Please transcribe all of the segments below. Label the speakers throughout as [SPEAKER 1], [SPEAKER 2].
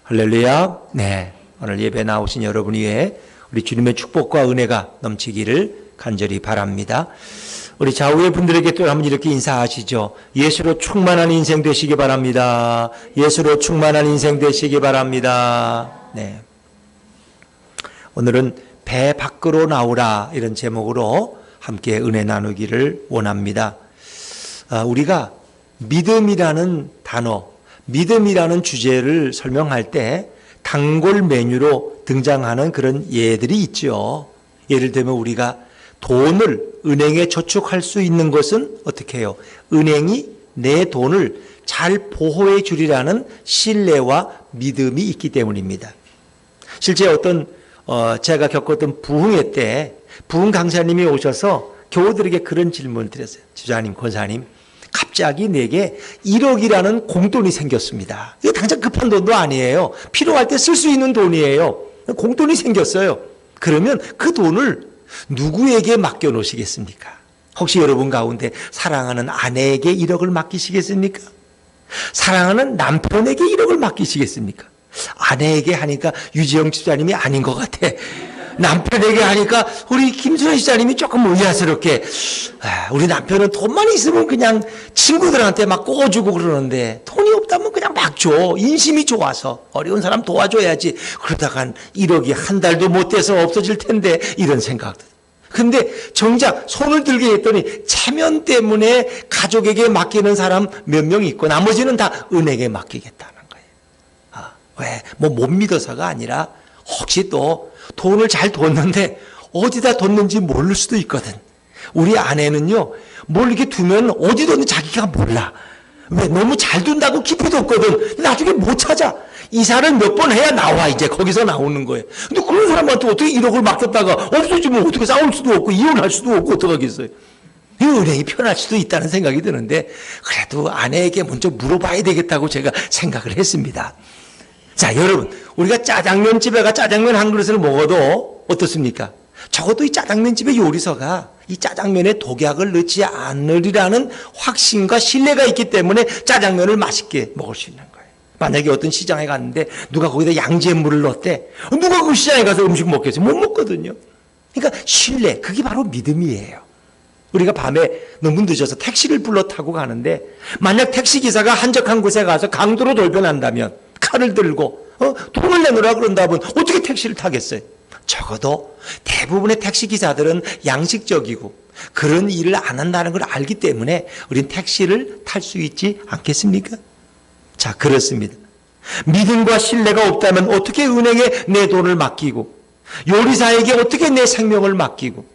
[SPEAKER 1] 할렐루야. 네, 오늘 예배 나오신 여러분 위에 우리 주님의 축복과 은혜가 넘치기를 간절히 바랍니다. 우리 좌우의 분들에게 또 한번 이렇게 인사하시죠. 예수로 충만한 인생 되시기 바랍니다. 예수로 충만한 인생 되시기 바랍니다. 네. 오늘은 배 밖으로 나오라 이런 제목으로 함께 은혜 나누기를 원합니다. 우리가 믿음이라는 단어, 믿음이라는 주제를 설명할 때 단골 메뉴로 등장하는 그런 예들이 있죠. 예를 들면 우리가 돈을 은행에 저축할 수 있는 것은 어떻게 해요? 은행이 내 돈을 잘 보호해 주리라는 신뢰와 믿음이 있기 때문입니다. 실제 제가 겪었던 부흥회 때 부흥 강사님이 오셔서 교우들에게 그런 질문을 드렸어요. 지도자님, 권사님, 갑자기 내게 1억이라는 공돈이 생겼습니다. 이게 당장 급한 돈도 아니에요. 필요할 때 쓸 수 있는 돈이에요. 공돈이 생겼어요. 그러면 그 돈을 누구에게 맡겨놓으시겠습니까? 혹시 여러분 가운데 사랑하는 아내에게 1억을 맡기시겠습니까? 사랑하는 남편에게 1억을 맡기시겠습니까? 아내에게 하니까 유지영 집사님이 아닌 것 같아. 남편에게 하니까 우리 김순환 집사님이 조금 의아스럽게, 우리 남편은 돈만 있으면 그냥 친구들한테 막 꿔주고 그러는데 돈이 없다면 그냥 막 줘. 인심이 좋아서 어려운 사람 도와줘야지. 그러다간 1억이 한 달도 못 돼서 없어질 텐데 이런 생각들. 근데 정작 손을 들게 했더니 체면 때문에 가족에게 맡기는 사람 몇 명 있고 나머지는 다 은행에 맡기겠다는 거예요. 왜? 못 믿어서가 아니라 혹시 또 돈을 잘 뒀는데 어디다 뒀는지 모를 수도 있거든. 우리 아내는요, 뭘 이렇게 두면 어디 뒀는지 자기가 몰라. 왜? 너무 잘 둔다고 깊이 뒀거든. 나중에 못 찾아. 이사를 몇 번 해야 나와, 이제. 거기서 나오는 거예요. 근데 그런 사람한테 어떻게 1억을 맡겼다가 없어지면 어떻게 싸울 수도 없고, 이혼할 수도 없고, 어떡하겠어요. 이 은행이 편할 수도 있다는 생각이 드는데, 그래도 아내에게 먼저 물어봐야 되겠다고 제가 생각을 했습니다. 자, 여러분, 우리가 짜장면 집에 가 짜장면 한 그릇을 먹어도 어떻습니까? 적어도 이 짜장면집의 요리사가 이 짜장면에 독약을 넣지 않으리라는 확신과 신뢰가 있기 때문에 짜장면을 맛있게 먹을 수 있는 거예요. 만약에 어떤 시장에 갔는데 누가 거기다 양잿물을 넣었대. 누가 그 시장에 가서 음식 먹겠어요? 못 먹거든요. 그러니까 신뢰, 그게 바로 믿음이에요. 우리가 밤에 너무 늦어서 택시를 불러 타고 가는데 만약 택시기사가 한적한 곳에 가서 강도로 돌변한다면 칼을 들고 돈을 내놓으라 그런다면 어떻게 택시를 타겠어요? 적어도 대부분의 택시기사들은 양식적이고 그런 일을 안 한다는 걸 알기 때문에 우린 택시를 탈 수 있지 않겠습니까? 자, 그렇습니다. 믿음과 신뢰가 없다면 어떻게 은행에 내 돈을 맡기고 요리사에게 어떻게 내 생명을 맡기고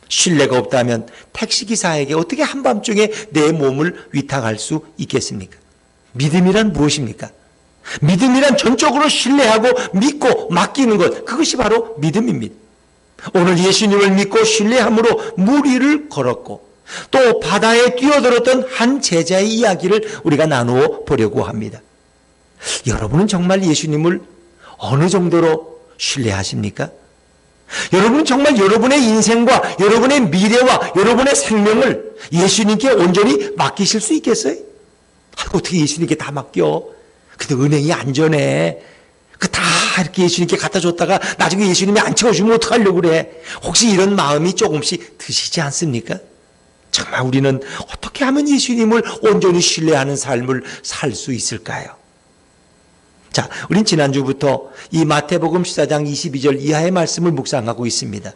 [SPEAKER 1] 신뢰가 없다면 택시기사에게 어떻게 한밤중에 내 몸을 위탁할 수 있겠습니까? 믿음이란 무엇입니까? 믿음이란 전적으로 신뢰하고 믿고 맡기는 것, 그것이 바로 믿음입니다. 오늘 예수님을 믿고 신뢰함으로 물 위를 걸었고 또 바다에 뛰어들었던 한 제자의 이야기를 우리가 나누어 보려고 합니다. 여러분은 정말 예수님을 어느 정도로 신뢰하십니까? 여러분은 정말 여러분의 인생과 여러분의 미래와 여러분의 생명을 예수님께 온전히 맡기실 수 있겠어요? 어떻게 예수님께 다 맡겨? 근데 은행이 안전해. 다 이렇게 예수님께 갖다 줬다가 나중에 예수님이 안 채워주면 어떡하려고 그래? 혹시 이런 마음이 조금씩 드시지 않습니까? 정말 우리는 어떻게 하면 예수님을 온전히 신뢰하는 삶을 살 수 있을까요? 자, 우린 지난주부터 이 마태복음 14장 22절 이하의 말씀을 묵상하고 있습니다.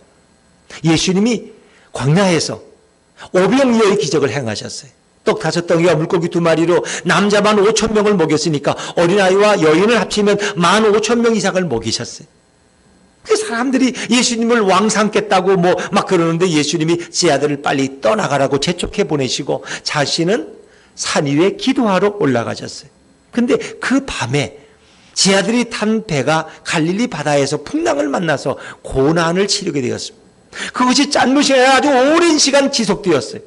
[SPEAKER 1] 예수님이 광야에서 오병이어의 기적을 행하셨어요. 떡 5덩이와 물고기 2마리로 남자만 5,000명을 먹였으니까 어린아이와 여인을 합치면 15,000명 이상을 먹이셨어요. 그 사람들이 예수님을 왕 삼겠다고 막 그러는데 예수님이 제 아들을 빨리 떠나가라고 재촉해 보내시고 자신은 산 위에 기도하러 올라가셨어요. 근데 그 밤에 제 아들이 탄 배가 갈릴리 바다에서 풍랑을 만나서 고난을 치르게 되었습니다. 그것이 짠무시 아주 오랜 시간 지속되었어요.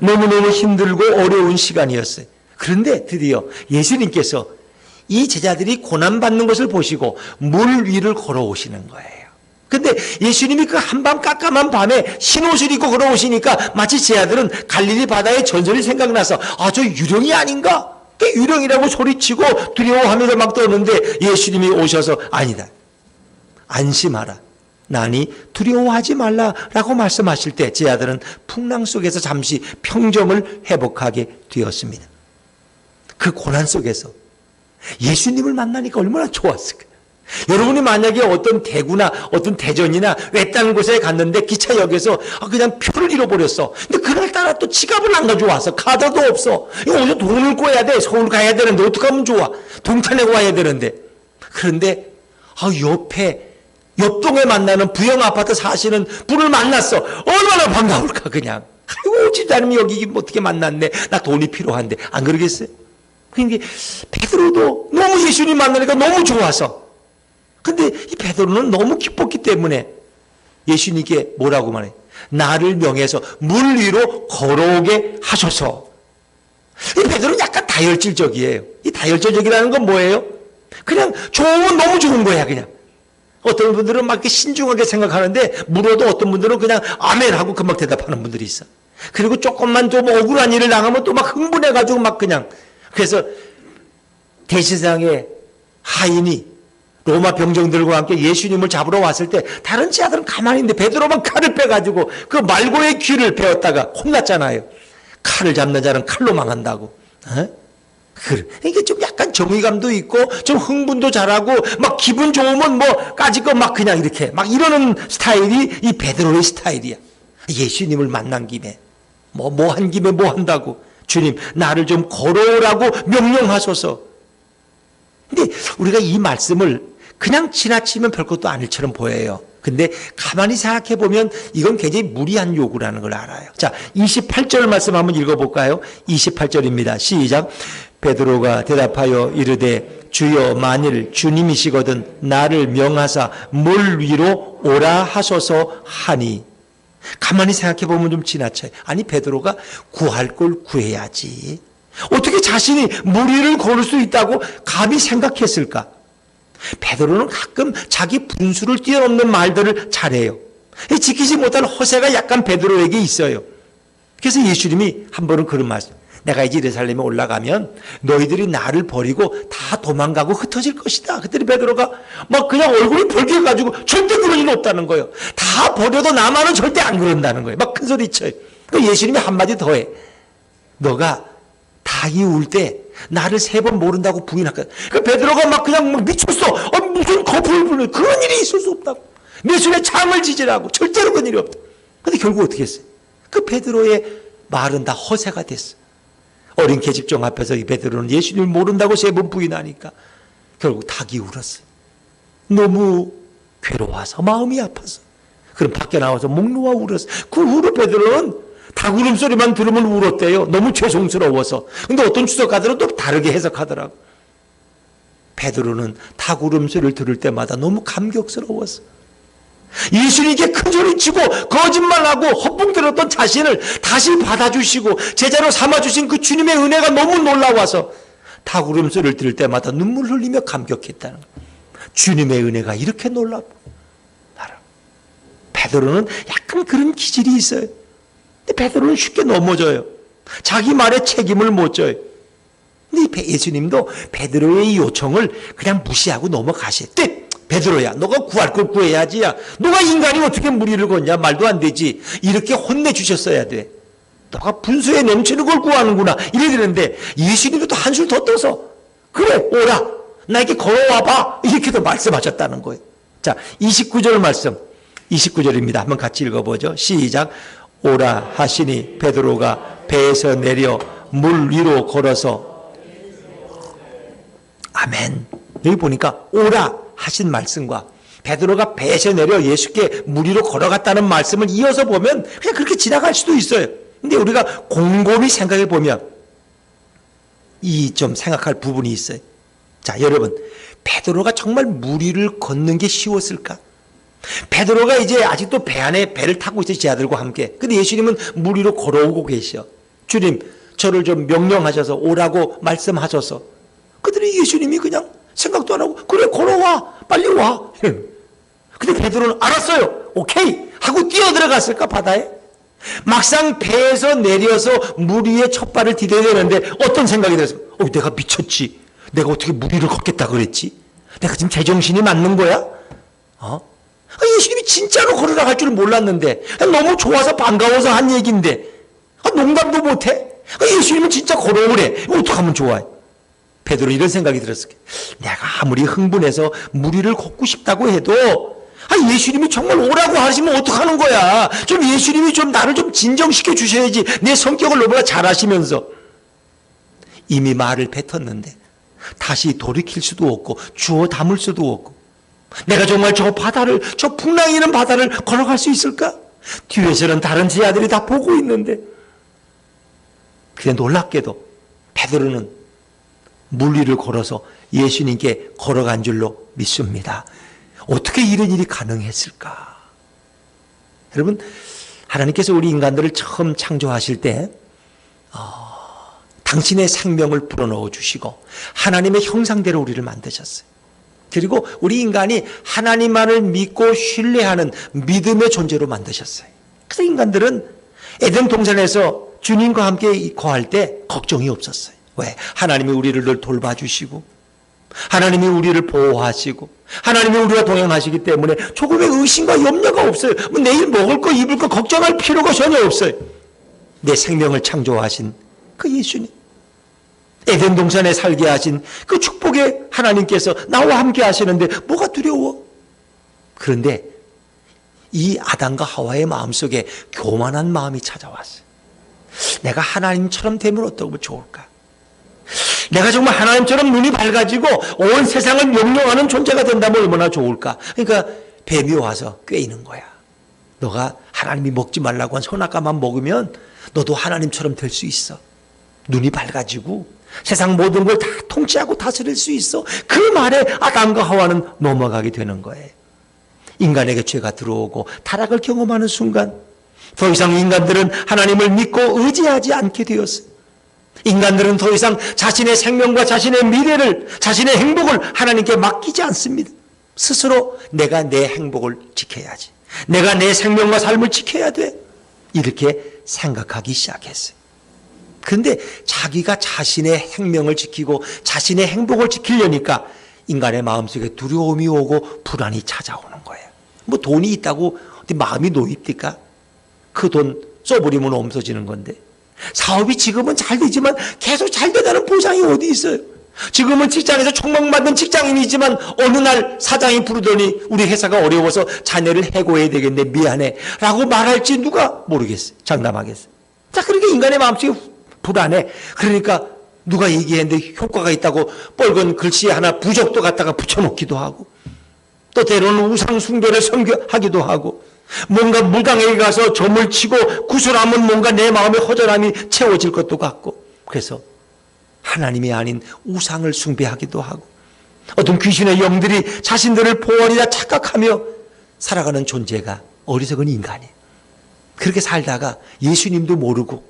[SPEAKER 1] 너무너무 힘들고 어려운 시간이었어요. 그런데 드디어 예수님께서 이 제자들이 고난받는 것을 보시고 물 위를 걸어오시는 거예요. 근데 예수님이 그 한밤 깜깜한 밤에 흰옷을 입고 걸어오시니까 마치 제 아들은 갈릴리 바다의 전설이 생각나서 저 유령이 아닌가? 유령이라고 소리치고 두려워하면서 막 떠오는데 예수님이 오셔서 아니다. 안심하라. 나니 두려워하지 말라라고 말씀하실 때 제 아들은 풍랑 속에서 잠시 평정을 회복하게 되었습니다. 그 고난 속에서 예수님을 만나니까 얼마나 좋았을까. 여러분이 만약에 어떤 대구나 어떤 대전이나 외딴 곳에 갔는데 기차역에서 그냥 표를 잃어버렸어. 근데 그날따라 또 지갑을 안 가져와서 카드도 없어. 이거 어디서 돈을 꿔야 돼. 서울 가야 되는데 어떡하면 좋아. 동탄에 와야 되는데. 그런데 옆동에 만나는 부영 아파트 사시는 분을 만났어. 얼마나 반가울까 그냥. 아이고 집사님 여기 어떻게 만났네. 나 돈이 필요한데. 안 그러겠어요? 그러니까 베드로도 너무 예수님 만나니까 너무 좋아서. 근데 이 베드로는 너무 기뻤기 때문에 예수님께 뭐라고 말해? 나를 명해서 물 위로 걸어오게 하소서. 이 베드로는 약간 다혈질적이에요. 이 다혈질적이라는 건 뭐예요? 그냥 좋으면 너무 좋은 거야 그냥. 어떤 분들은 막 이렇게 신중하게 생각하는데 물어도 어떤 분들은 그냥 아멘 하고 금방 대답하는 분들이 있어. 그리고 조금만 좀 억울한 일을 당하면 또 막 흥분해가지고 막 그냥. 그래서 대제사장의 하인이 로마 병정들과 함께 예수님을 잡으러 왔을 때 다른 제자들은 가만히 있는데 베드로만 칼을 빼가지고 그 말고의 귀를 베었다가 혼났잖아요. 칼을 잡는 자는 칼로 망한다고. 그래. 이게 좀 약간 정의감도 있고 좀 흥분도 잘하고 막 기분 좋으면 뭐 까짓거 막 그냥 이렇게 막 이러는 스타일이 이 베드로의 스타일이야. 예수님을 만난 김에 뭐 한 김에 뭐 한다고. 주님 나를 좀 걸어오라고 명령하소서. 근데 우리가 이 말씀을 그냥 지나치면 별것도 아닐처럼 보여요. 근데 가만히 생각해 보면 이건 굉장히 무리한 요구라는 걸 알아요. 자, 28절 말씀 한번 읽어볼까요? 28절입니다. 시작. 베드로가 대답하여 이르되 주여 만일 주님이시거든 나를 명하사 물 위로 오라 하소서 하니. 가만히 생각해 보면 좀 지나쳐요. 아니 베드로가 구할 걸 구해야지. 어떻게 자신이 물 위를 걸을 수 있다고 감히 생각했을까? 베드로는 가끔 자기 분수를 뛰어넘는 말들을 잘해요. 지키지 못할 허세가 약간 베드로에게 있어요. 그래서 예수님이 한 번은 그런 말씀. 내가 이제 예루살렘에 올라가면 너희들이 나를 버리고 다 도망가고 흩어질 것이다. 그랬더니 베드로가 막 그냥 얼굴이 벌개가지고 절대 그런 일 없다는 거예요. 다 버려도 나만은 절대 안 그런다는 거예요. 막 큰 소리 쳐요. 예수님이 한마디 더 해. 너가 닭이 울 때 나를 3번 모른다고 부인할 거야. 베드로가 막 그냥 막 미쳤어. 무슨 거품을 부는 그런 일이 있을 수 없다고. 내 손에 창을 지지라고. 절대로 그런 일이 없다. 근데 결국 어떻게 했어요? 그 베드로의 말은 다 허세가 됐어. 어린 계집종 앞에서 이 베드로는 예수님을 모른다고 3번 부인하니까 결국 닭이 울었어요. 너무 괴로워서 마음이 아파서. 그럼 밖에 나와서 목 놓아 울었어요. 그 후로 베드로는 닭 울음소리만 들으면 울었대요. 너무 죄송스러워서. 근데 어떤 주석가들은 또 다르게 해석하더라고. 베드로는 닭 울음소리를 들을 때마다 너무 감격스러웠어. 예수님께 큰소리치고 거짓말하고 헛붕들었던 자신을 다시 받아주시고 제자로 삼아주신 그 주님의 은혜가 너무 놀라워서 닭 울음소리를 들을 때마다 눈물 흘리며 감격했다는 거예요. 주님의 은혜가 이렇게 놀랍고. 베드로는 약간 그런 기질이 있어요. 근데 베드로는 쉽게 넘어져요. 자기 말에 책임을 못 져요. 근데 예수님도 베드로의 요청을 그냥 무시하고 넘어가셨대. 베드로야, 너가 구할 걸 구해야지야. 너가 인간이 어떻게 무리를 걷냐? 말도 안 되지. 이렇게 혼내주셨어야 돼. 너가 분수에 넘치는 걸 구하는구나. 이래 되는데 예수님도 또 한술 더 떠서 그래, 오라. 나에게 걸어와봐. 이렇게도 말씀하셨다는 거예요. 자, 29절 말씀. 29절입니다. 한번 같이 읽어보죠. 시작. 오라 하시니 베드로가 배에서 내려 물 위로 걸어서. 아멘. 여기 보니까 오라 하신 말씀과 베드로가 배에서 내려 예수께 물 위로 걸어갔다는 말씀을 이어서 보면 그냥 그렇게 지나갈 수도 있어요. 근데 우리가 곰곰이 생각해 보면 이 좀 생각할 부분이 있어요. 자, 여러분, 베드로가 정말 물 위를 걷는 게 쉬웠을까? 베드로가 이제 아직도 배 안에 배를 타고 있어요. 제 아들과 함께. 근데 예수님은 물 위로 걸어오고 계셔. 주님, 저를 좀 명령하셔서 오라고 말씀하셔서. 그들이 예수님이 그냥 생각도 안 하고 그래, 걸어와. 빨리 와. 근데 베드로는 알았어요. 오케이. 하고 뛰어들어갔을까, 바다에? 막상 배에서 내려서 물 위에 첫 발을 디뎌야 되는데 어떤 생각이 들었어요? 내가 미쳤지. 내가 어떻게 물 위를 걷겠다 그랬지? 내가 지금 제정신이 맞는 거야? 예수님이 진짜로 걸어나갈 줄 몰랐는데, 너무 좋아서 반가워서 한 얘기인데, 농담도 못해? 예수님은 진짜 걸어오래. 어떻게 하면 좋아해? 베드로 이런 생각이 들었을 거야. 내가 아무리 흥분해서 물 위를 걷고 싶다고 해도 예수님이 정말 오라고 하시면 어떡하는 거야? 좀 예수님이 좀 나를 좀 진정시켜 주셔야지. 내 성격을 너무나 잘 아시면서. 이미 말을 뱉었는데 다시 돌이킬 수도 없고 주워 담을 수도 없고, 내가 정말 저 바다를, 저 풍랑이는 바다를 걸어갈 수 있을까? 뒤에서는 다른 제 아들이 다 보고 있는데. 근데 놀랍게도 베드로는 물 위를 걸어서 예수님께 걸어간 줄로 믿습니다. 어떻게 이런 일이 가능했을까? 여러분, 하나님께서 우리 인간들을 처음 창조하실 때 당신의 생명을 불어넣어 주시고 하나님의 형상대로 우리를 만드셨어요. 그리고 우리 인간이 하나님만을 믿고 신뢰하는 믿음의 존재로 만드셨어요. 그래서 인간들은 에덴 동산에서 주님과 함께 거할 때 걱정이 없었어요. 왜? 하나님이 우리를 늘 돌봐주시고 하나님이 우리를 보호하시고 하나님이 우리와 동행하시기 때문에 조금의 의심과 염려가 없어요. 내일 먹을 거 입을 거 걱정할 필요가 전혀 없어요. 내 생명을 창조하신 그 예수님, 에덴 동산에 살게 하신 그 축복의 하나님께서 나와 함께 하시는데 뭐가 두려워? 그런데 이 아담과 하와의 마음속에 교만한 마음이 찾아왔어요. 내가 하나님처럼 되면 어떠면 좋을까? 내가 정말 하나님처럼 눈이 밝아지고 온 세상을 명령하는 존재가 된다면 얼마나 좋을까? 그러니까 뱀이 와서 꿰이는 거야. 너가 하나님이 먹지 말라고 한 선악과만 먹으면 너도 하나님처럼 될 수 있어. 눈이 밝아지고 세상 모든 걸 다 통치하고 다스릴 수 있어. 그 말에 아담과 하와는 넘어가게 되는 거예요. 인간에게 죄가 들어오고 타락을 경험하는 순간 더 이상 인간들은 하나님을 믿고 의지하지 않게 되었어요. 인간들은 더 이상 자신의 생명과 자신의 미래를, 자신의 행복을 하나님께 맡기지 않습니다. 스스로 내가 내 행복을 지켜야지, 내가 내 생명과 삶을 지켜야 돼, 이렇게 생각하기 시작했어요. 그런데 자기가 자신의 생명을 지키고 자신의 행복을 지키려니까 인간의 마음속에 두려움이 오고 불안이 찾아오는 거예요. 뭐 돈이 있다고 어디 마음이 놓입니까? 그 돈 써버리면 없어지는 건데, 사업이 지금은 잘 되지만 계속 잘 되다는 보장이 어디 있어요? 지금은 직장에서 촉망받는 직장인이지만 어느 날 사장이 부르더니 우리 회사가 어려워서 자네를 해고해야 되겠네, 미안해 라고 말할지 누가 모르겠어요. 장담하겠어요. 자, 그러니까 인간의 마음속에 불안해. 그러니까 누가 얘기했는데 효과가 있다고 빨간 글씨 하나 부적도 갖다가 붙여놓기도 하고, 또 때로는 우상 숭배를 섬겨하기도 하고, 뭔가 물강에 가서 점을 치고 구슬하면 뭔가 내 마음의 허전함이 채워질 것도 같고, 그래서 하나님이 아닌 우상을 숭배하기도 하고, 어떤 귀신의 영들이 자신들을 보원이라 착각하며 살아가는 존재가 어리석은 인간이에요. 그렇게 살다가 예수님도 모르고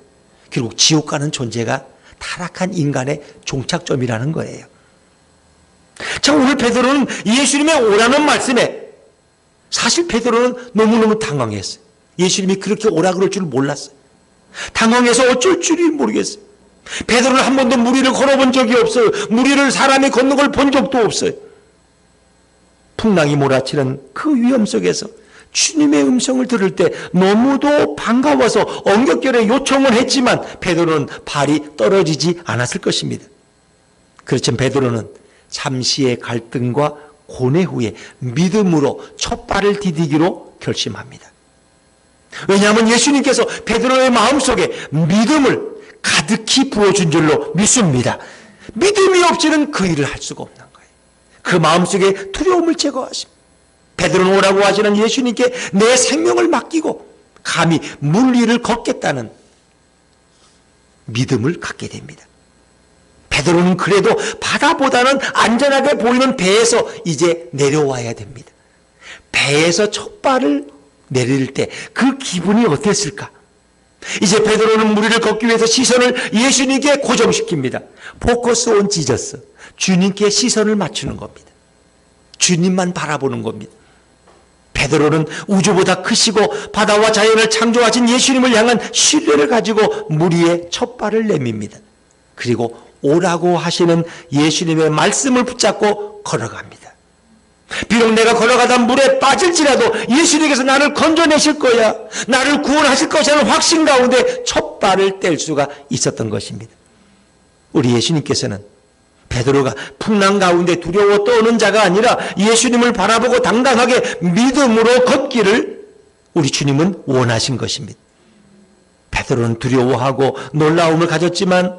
[SPEAKER 1] 결국 지옥 가는 존재가 타락한 인간의 종착점이라는 거예요. 자, 오늘 베드로는 예수님의 오라는 말씀에, 사실 베드로는 너무너무 당황했어요. 예수님이 그렇게 오라 그럴 줄 몰랐어요. 당황해서 어쩔 줄이 모르겠어요. 베드로는 한 번도 물 위를 걸어본 적이 없어요. 물 위를 사람이 걷는 걸 본 적도 없어요. 풍랑이 몰아치는 그 위험 속에서 주님의 음성을 들을 때 너무도 반가워서 엉겹결에 요청을 했지만 베드로는 발이 떨어지지 않았을 것입니다. 그렇지만 베드로는 잠시의 갈등과 고뇌 후에 믿음으로 첫 발을 디디기로 결심합니다. 왜냐하면 예수님께서 베드로의 마음속에 믿음을 가득히 부어준 줄로 믿습니다. 믿음이 없이는 그 일을 할 수가 없는 거예요. 그 마음속에 두려움을 제거하십니다. 베드로는 오라고 하시는 예수님께 내 생명을 맡기고 감히 물 위를 걷겠다는 믿음을 갖게 됩니다. 베드로는 그래도 바다보다는 안전하게 보이는 배에서 이제 내려와야 됩니다. 배에서 첫 발을 내릴 때 그 기분이 어땠을까? 이제 베드로는 물 위를 걷기 위해서 시선을 예수님께 고정시킵니다. 포커스 온 지저스, 주님께 시선을 맞추는 겁니다. 주님만 바라보는 겁니다. 베드로는 우주보다 크시고 바다와 자연을 창조하신 예수님을 향한 신뢰를 가지고 물 위에 첫 발을 내밉니다. 그리고 오라고 하시는 예수님의 말씀을 붙잡고 걸어갑니다. 비록 내가 걸어가다 물에 빠질지라도 예수님께서 나를 건져내실 거야, 나를 구원하실 것이라는 확신 가운데 첫 발을 뗄 수가 있었던 것입니다. 우리 예수님께서는 베드로가 풍랑 가운데 두려워 떠오는 자가 아니라 예수님을 바라보고 당당하게 믿음으로 걷기를 우리 주님은 원하신 것입니다. 베드로는 두려워하고 놀라움을 가졌지만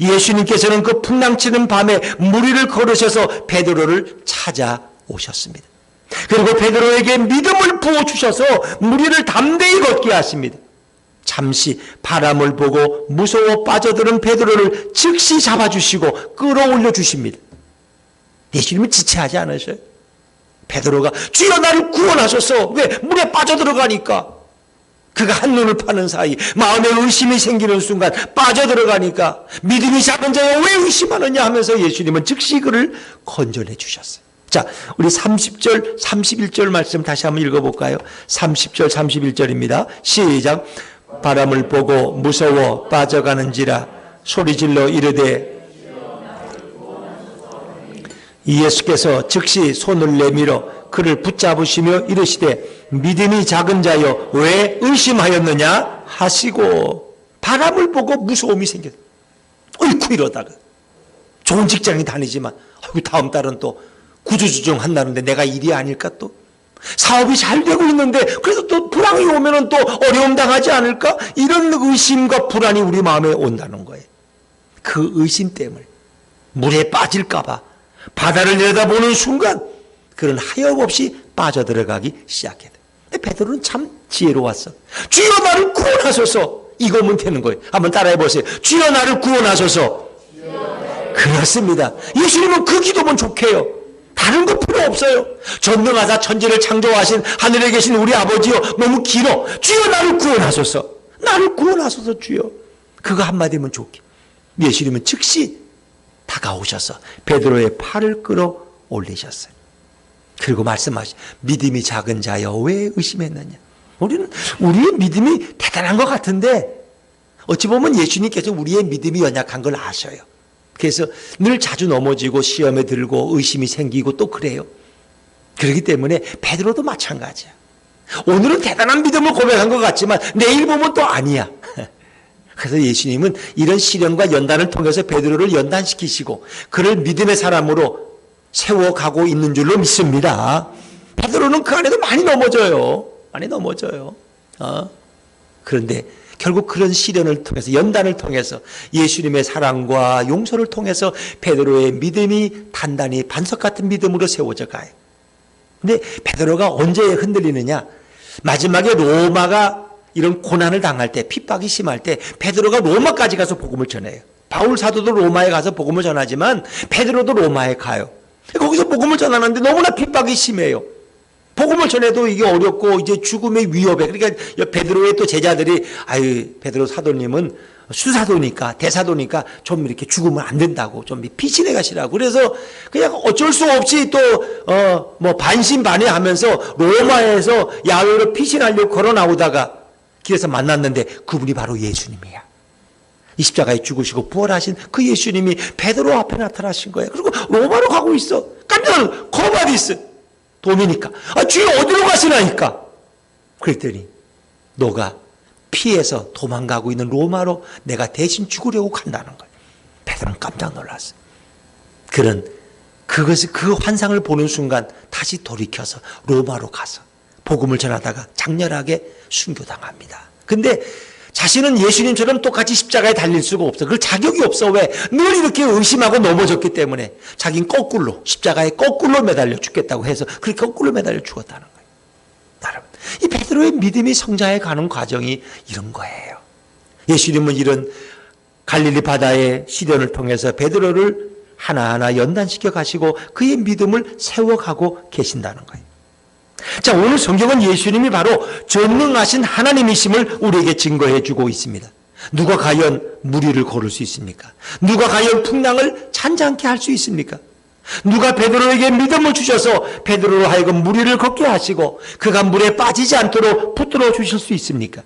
[SPEAKER 1] 예수님께서는 그 풍랑치는 밤에 물 위를 걸으셔서 베드로를 찾아오셨습니다. 그리고 베드로에게 믿음을 부어주셔서 물 위를 담대히 걷게 하십니다. 잠시 바람을 보고 무서워 빠져드는 베드로를 즉시 잡아주시고 끌어올려 주십니다. 예수님은 지체하지 않으셔요. 베드로가 주여 나를 구원하소서, 왜? 물에 빠져들어가니까. 그가 한눈을 파는 사이 마음에 의심이 생기는 순간 빠져들어가니까 믿음이 작은 자여 왜 의심하느냐 하면서 예수님은 즉시 그를 건져내 주셨어요. 자, 우리 30절 31절 말씀 다시 한번 읽어볼까요? 30절 31절입니다. 시작. 바람을 보고 무서워 빠져가는지라 소리질러 이르되 예수께서 즉시 손을 내밀어 그를 붙잡으시며 이르시되 믿음이 작은 자여 왜 의심하였느냐 하시고 바람을 보고 무서움이 생겼다. 어이쿠 이러다가 좋은 직장에 다니지만 다음 달은 또 구조조정 한다는데 내가 일이 아닐까, 또 사업이 잘 되고 있는데 그래도 또 불황이 오면은 또 어려움 당하지 않을까, 이런 의심과 불안이 우리 마음에 온다는 거예요. 그 의심 때문에 물에 빠질까 봐 바다를 내다보는 순간 그는 하염없이 빠져들어가기 시작했다. 베드로는 참 지혜로웠어. 주여 나를 구원하소서, 이거면 되는 거예요. 한번 따라해 보세요. 주여 나를 구원하소서. 그렇습니다. 예수님은 그 기도면 좋게요. 다른 거 필요 없어요. 전능하사 천지를 창조하신 하늘에 계신 우리 아버지여, 너무 길어. 주여 나를 구원하소서. 나를 구원하소서 주여. 그거 한마디면 좋게. 예수님은 즉시 다가오셔서 베드로의 팔을 끌어 올리셨어요. 그리고 말씀하시, 믿음이 작은 자여 왜 의심했느냐. 우리의 믿음이 대단한 것 같은데 어찌 보면 예수님께서 우리의 믿음이 연약한 걸 아셔요. 그래서 늘 자주 넘어지고 시험에 들고 의심이 생기고 또 그래요. 그렇기 때문에 베드로도 마찬가지야. 오늘은 대단한 믿음을 고백한 것 같지만 내일 보면 또 아니야. 그래서 예수님은 이런 시련과 연단을 통해서 베드로를 연단시키시고 그를 믿음의 사람으로 세워가고 있는 줄로 믿습니다. 베드로는 그 안에도 많이 넘어져요. 그런데 결국 그런 시련을 통해서, 연단을 통해서 예수님의 사랑과 용서를 통해서 베드로의 믿음이 단단히 반석 같은 믿음으로 세워져 가요. 근데 베드로가 언제 흔들리느냐? 마지막에 로마가 이런 고난을 당할 때, 핍박이 심할 때 베드로가 로마까지 가서 복음을 전해요. 바울 사도도 로마에 가서 복음을 전하지만 베드로도 로마에 가요. 거기서 복음을 전하는데 너무나 핍박이 심해요. 복음을 전해도 이게 어렵고 이제 죽음의 위협에, 그러니까 베드로의 또 제자들이 베드로 사도님은 수사도니까, 대사도니까 좀 이렇게 죽으면 안 된다고 좀 피신해 가시라고. 그래서 그냥 어쩔 수 없이 또 반신반의하면서 로마에서 야외로 피신하려고 걸어 나오다가 길에서 만났는데 그분이 바로 예수님이야. 이 십자가에 죽으시고 부활하신 그 예수님이 베드로 앞에 나타나신 거예요. 그리고 로마로 가고 있어. 깜짝 코바디스 도미니카, 주여 어디로 가시나니까. 그랬더니 너가 피해서 도망가고 있는 로마로 내가 대신 죽으려고 간다는 거예요. 베드로는 깜짝 놀랐어요. 그 환상을 보는 순간 다시 돌이켜서 로마로 가서 복음을 전하다가 장렬하게 순교당합니다. 근데 자신은 예수님처럼 똑같이 십자가에 달릴 수가 없어. 그럴 자격이 없어. 왜? 늘 이렇게 의심하고 넘어졌기 때문에 자기는 거꾸로, 십자가에 거꾸로 매달려 죽겠다고 해서 그렇게 거꾸로 매달려 죽었다는 거예요. 여러분, 이 베드로의 믿음이 성장해 가는 과정이 이런 거예요. 예수님은 이런 갈릴리 바다의 시련을 통해서 베드로를 하나하나 연단시켜 가시고 그의 믿음을 세워가고 계신다는 거예요. 자, 오늘 성경은 예수님이 바로 전능하신 하나님이심을 우리에게 증거해 주고 있습니다. 누가 과연 물 위를 걸을 수 있습니까? 누가 과연 풍랑을 잔잔케 할 수 있습니까? 누가 베드로에게 믿음을 주셔서 베드로로 하여금 물 위를 걷게 하시고 그가 물에 빠지지 않도록 붙들어 주실 수 있습니까?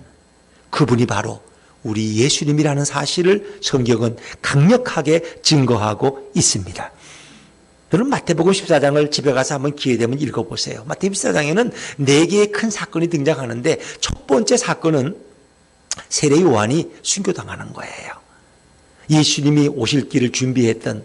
[SPEAKER 1] 그분이 바로 우리 예수님이라는 사실을 성경은 강력하게 증거하고 있습니다. 여러분 마태복음 14장을 집에 가서 한번 기회되면 읽어보세요. 마태복음 14장에는 4개의 큰 사건이 등장하는데 첫 번째 사건은 세례 요한이 순교당하는 거예요. 예수님이 오실 길을 준비했던,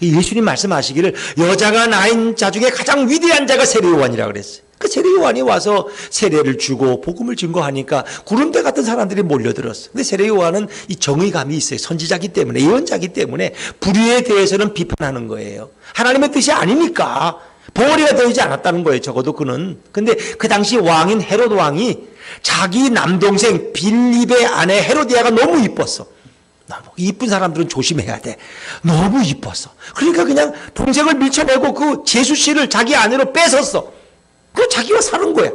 [SPEAKER 1] 예수님 말씀하시기를 여자가 낳은 자 중에 가장 위대한 자가 세례 요한이라고 그랬어요. 그 세례 요한이 와서 세례를 주고 복음을 증거하니까 구름대 같은 사람들이 몰려들었어. 근데 세례 요한은 이 정의감이 있어요. 선지자기 때문에, 예언자기 때문에 불의에 대해서는 비판하는 거예요. 하나님의 뜻이 아니니까 봉어리가 되지 않았다는 거예요. 적어도 그는. 근데 그 당시 왕인 헤롯 왕이 자기 남동생 빌립의 아내 헤로디아가 너무 이뻤어. 이쁜 사람들은 조심해야 돼. 너무 이뻤어. 그러니까 그냥 동생을 밀쳐내고 그 제수씨를 자기 아내로 뺏었어. 그 자기가 사는 거야.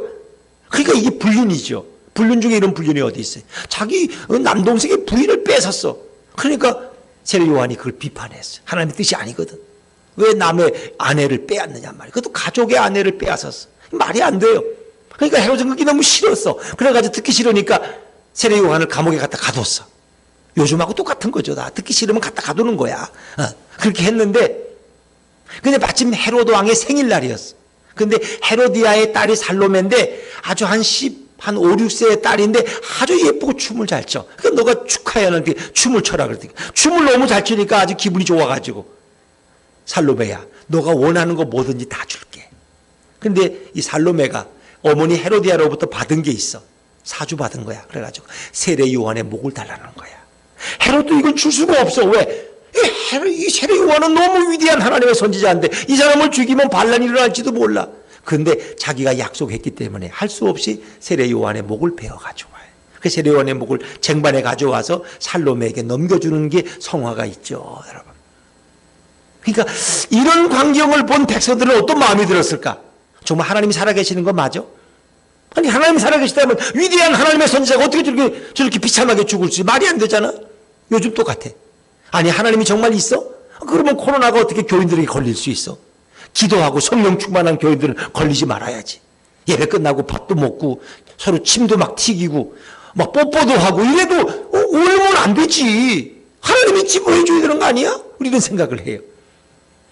[SPEAKER 1] 그러니까 이게 불륜이죠. 불륜 중에 이런 불륜이 어디 있어요. 자기 남동생의 부인을 뺏었어. 그러니까 세례 요한이 그걸 비판했어요. 하나님의 뜻이 아니거든. 왜 남의 아내를 빼앗느냐 말이야. 그것도 가족의 아내를 빼앗았어. 말이 안 돼요. 그러니까 헤롯은 그게 너무 싫었어. 그래가지고 듣기 싫으니까 세례 요한을 감옥에 갖다 가뒀어. 요즘하고 똑같은 거죠. 다 듣기 싫으면 갖다 가두는 거야. 그렇게 했는데, 근데 마침 헤롯 왕의 생일날이었어. 근데 헤로디아의 딸이 살로메인데 아주 한 5, 6세의 딸인데 아주 예쁘고 춤을 잘 춰. 그러니까 너가 축하해야 하는데 춤을 춰라 그랬더니 춤을 너무 잘 추니까 아주 기분이 좋아가지고 살로메야, 너가 원하는 거 뭐든지 다 줄게. 근데 이 살로메가 어머니 헤로디아로부터 받은 게 있어. 사주 받은 거야. 그래가지고 세례 요한의 목을 달라는 거야. 헤롯도 이건 줄 수가 없어. 왜? 이 세례 요한은 너무 위대한 하나님의 선지자인데 이 사람을 죽이면 반란이 일어날지도 몰라. 그런데 자기가 약속했기 때문에 할 수 없이 세례 요한의 목을 베어 가져와요. 그 세례 요한의 목을 쟁반에 가져와서 살로메에게 넘겨주는 게 성화가 있죠, 여러분. 그러니까 이런 광경을 본 백성들은 어떤 마음이 들었을까? 정말 하나님이 살아계시는 거 맞아? 아니 하나님이 살아계시다면 위대한 하나님의 선지자가 어떻게 저렇게 비참하게 죽을지 말이 안 되잖아. 요즘 똑같아. 아니 하나님이 정말 있어? 그러면 코로나가 어떻게 교인들에게 걸릴 수 있어? 기도하고 성령 충만한 교인들은 걸리지 말아야지. 예배 끝나고 밥도 먹고 서로 침도 막 튀기고 막 뽀뽀도 하고 이래도 울면 안 되지. 하나님이 지구해 줘야 되는 거 아니야? 우리는 생각을 해요.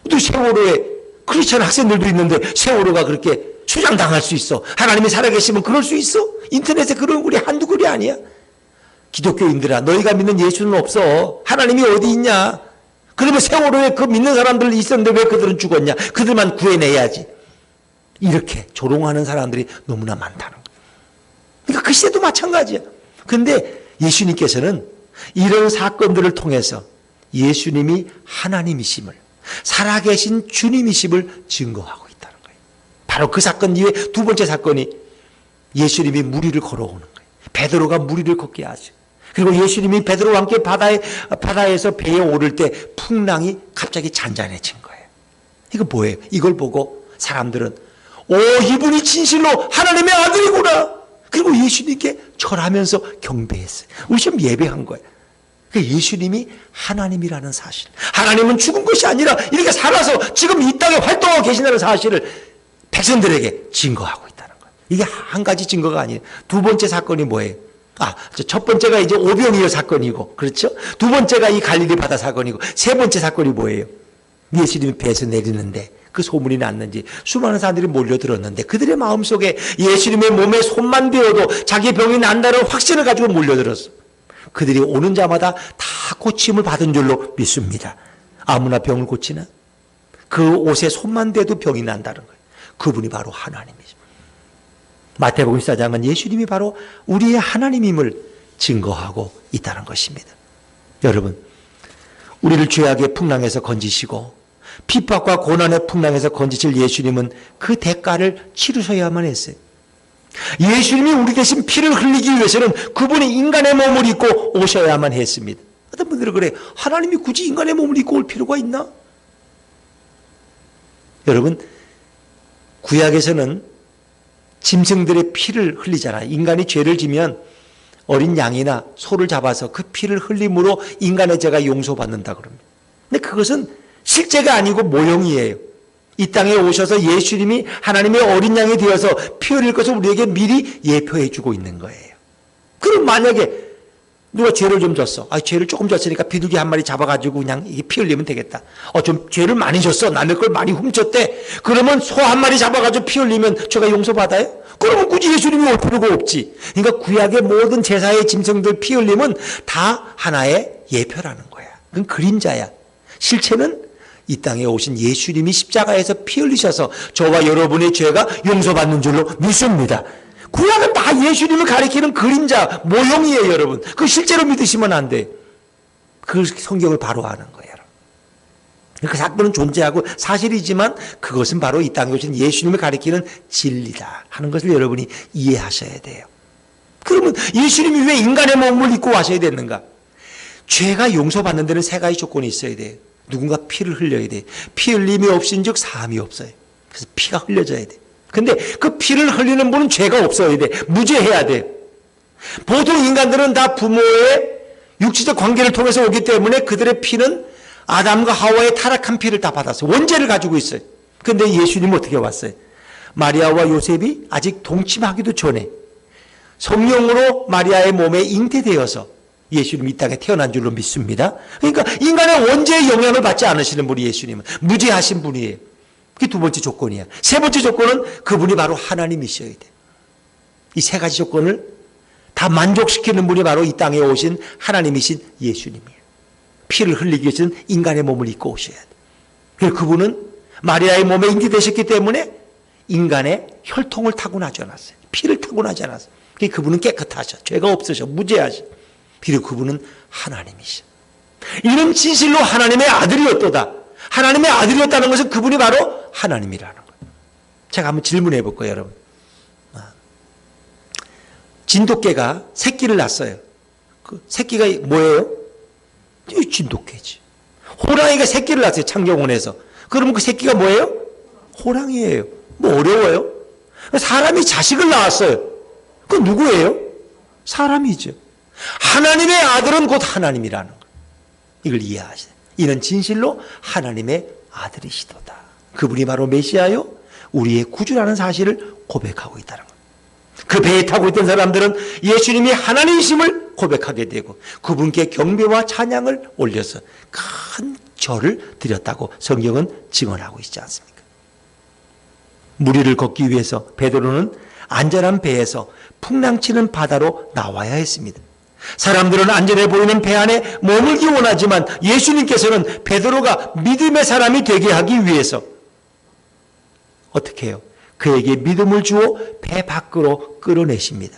[SPEAKER 1] 또 세월호에 크리스천 학생들도 있는데 세월호가 그렇게 추장당할 수 있어. 하나님이 살아계시면 그럴 수 있어? 인터넷에 그런 글이 한두 글이 아니야. 기독교인들아, 너희가 믿는 예수는 없어. 하나님이 어디 있냐? 그러면 세월호에 그 믿는 사람들이 있었는데 왜 그들은 죽었냐? 그들만 구해내야지. 이렇게 조롱하는 사람들이 너무나 많다는 거예요. 그러니까 그 시대도 마찬가지야. 근데 예수님께서는 이런 사건들을 통해서 예수님이 하나님이심을, 살아계신 주님이심을 증거하고 있다는 거예요. 바로 그 사건 이후에 두 번째 사건이 예수님이 무리를 걸어오는 거예요. 베드로가 무리를 걷게 하죠. 그리고 예수님이 베드로와 함께 바다에서 배에 오를 때 풍랑이 갑자기 잔잔해진 거예요. 이거 뭐예요? 이걸 보고 사람들은 이분이 진실로 하나님의 아들이구나. 그리고 예수님께 절하면서 경배했어요. 우리 지금 예배한 거예요. 예수님이 하나님이라는 사실, 하나님은 죽은 것이 아니라 이렇게 살아서 지금 이 땅에 활동하고 계신다는 사실을 백성들에게 증거하고 있다는 거예요. 이게 한 가지 증거가 아니에요. 두 번째 사건이 뭐예요? 첫 번째가 이제 오병이어 사건이고, 그렇죠? 두 번째가 이 갈릴리 바다 사건이고, 세 번째 사건이 뭐예요? 예수님이 배에서 내리는데 그 소문이 났는지 수많은 사람들이 몰려들었는데 그들의 마음속에 예수님의 몸에 손만 대어도 자기 병이 난다는 확신을 가지고 몰려들었어. 그들이 오는 자마다 다 고침을 받은 줄로 믿습니다. 아무나 병을 고치나? 그 옷에 손만 대도 병이 난다는 거예요. 그분이 바로 하나님이죠. 마태복음 14장은 예수님이 바로 우리의 하나님임을 증거하고 있다는 것입니다. 여러분, 우리를 죄악의 풍랑에서 건지시고 핍박과 고난의 풍랑에서 건지실 예수님은 그 대가를 치르셔야만 했어요. 예수님이 우리 대신 피를 흘리기 위해서는 그분이 인간의 몸을 입고 오셔야만 했습니다. 어떤 분들은 그래요. 하나님이 굳이 인간의 몸을 입고 올 필요가 있나? 여러분, 구약에서는 짐승들의 피를 흘리잖아요. 인간이 죄를 지면 어린 양이나 소를 잡아서 그 피를 흘림으로 인간의 죄가 용서받는다 그럽니다. 근데 그것은 실제가 아니고 모형이에요. 이 땅에 오셔서 예수님이 하나님의 어린 양이 되어서 피 흘릴 것을 우리에게 미리 예표해 주고 있는 거예요. 그럼 만약에 누가 죄를 좀 졌어. 죄를 조금 졌으니까 비둘기 한 마리 잡아가지고 그냥 이게 피 흘리면 되겠다. 좀 죄를 많이 졌어. 남의 걸 많이 훔쳤대. 그러면 소 한 마리 잡아가지고 피 흘리면 죄가 용서받아요? 그러면 굳이 예수님이 올 필요가 없지. 그러니까 구약의 모든 제사의 짐승들 피 흘림은 다 하나의 예표라는 거야. 그건 그림자야. 실체는 이 땅에 오신 예수님이 십자가에서 피 흘리셔서 저와 여러분의 죄가 용서받는 줄로 믿습니다. 구약은 다 예수님을 가리키는 그림자, 모형이에요, 여러분. 그 실제로 믿으시면 안 돼. 그 성경을 바로 아는 거예요. 그 사건은 존재하고 사실이지만 그것은 바로 이 땅에 오신 예수님을 가리키는 진리다 하는 것을 여러분이 이해하셔야 돼요. 그러면 예수님이 왜 인간의 몸을 입고 와셔야 됐는가? 죄가 용서받는 데는 세 가지 조건이 있어야 돼요. 누군가 피를 흘려야 돼. 피 흘림이 없인즉 사함이 없어요. 그래서 피가 흘려져야 돼. 근데 그 피를 흘리는 분은 죄가 없어야 돼. 무죄해야 돼. 보통 인간들은 다 부모의 육체적 관계를 통해서 오기 때문에 그들의 피는 아담과 하와의 타락한 피를 다 받았어요. 원죄를 가지고 있어요. 근데 예수님은 어떻게 왔어요? 마리아와 요셉이 아직 동침하기도 전에 성령으로 마리아의 몸에 잉태되어서 예수님이 이 땅에 태어난 줄로 믿습니다. 그러니까 인간의 원죄의 영향을 받지 않으시는 분이 예수님은 무죄하신 분이에요. 그게 두 번째 조건이야. 세 번째 조건은 그분이 바로 하나님이셔야 돼. 이 세 가지 조건을 다 만족시키는 분이 바로 이 땅에 오신 하나님이신 예수님이에요. 피를 흘리기 위해서는 인간의 몸을 입고 오셔야 돼. 그래서 그분은 마리아의 몸에 잉태되셨기 때문에 인간의 혈통을 타고나지 않았어요. 피를 타고나지 않았어요. 그러니까 그분은 깨끗하셔. 죄가 없으셔. 무죄하셔. 그리고 그분은 하나님이셔. 이런 진실로 하나님의 아들이었도다. 하나님의 아들이었다는 것은 그분이 바로 하나님이라는 거예요. 제가 한번 질문해 볼 거예요, 여러분. 진돗개가 새끼를 낳았어요. 그 새끼가 뭐예요? 진돗개지. 호랑이가 새끼를 낳았어요, 창경원에서. 그러면 그 새끼가 뭐예요? 호랑이에요. 뭐 어려워요? 사람이 자식을 낳았어요. 그건 누구예요? 사람이죠. 하나님의 아들은 곧 하나님이라는 거예요. 이걸 이해하셔야 돼요. 이는 진실로 하나님의 아들이시도다. 그분이 바로 메시아요, 우리의 구주라는 사실을 고백하고 있다는 거예요. 그 배에 타고 있던 사람들은 예수님이 하나님이심을 고백하게 되고 그분께 경배와 찬양을 올려서 큰 절을 드렸다고 성경은 증언하고 있지 않습니까? 무리를 걷기 위해서 베드로는 안전한 배에서 풍랑치는 바다로 나와야 했습니다. 사람들은 안전해 보이는 배 안에 머물기 원하지만 예수님께서는 베드로가 믿음의 사람이 되게 하기 위해서 어떻게 해요? 그에게 믿음을 주어 배 밖으로 끌어내십니다.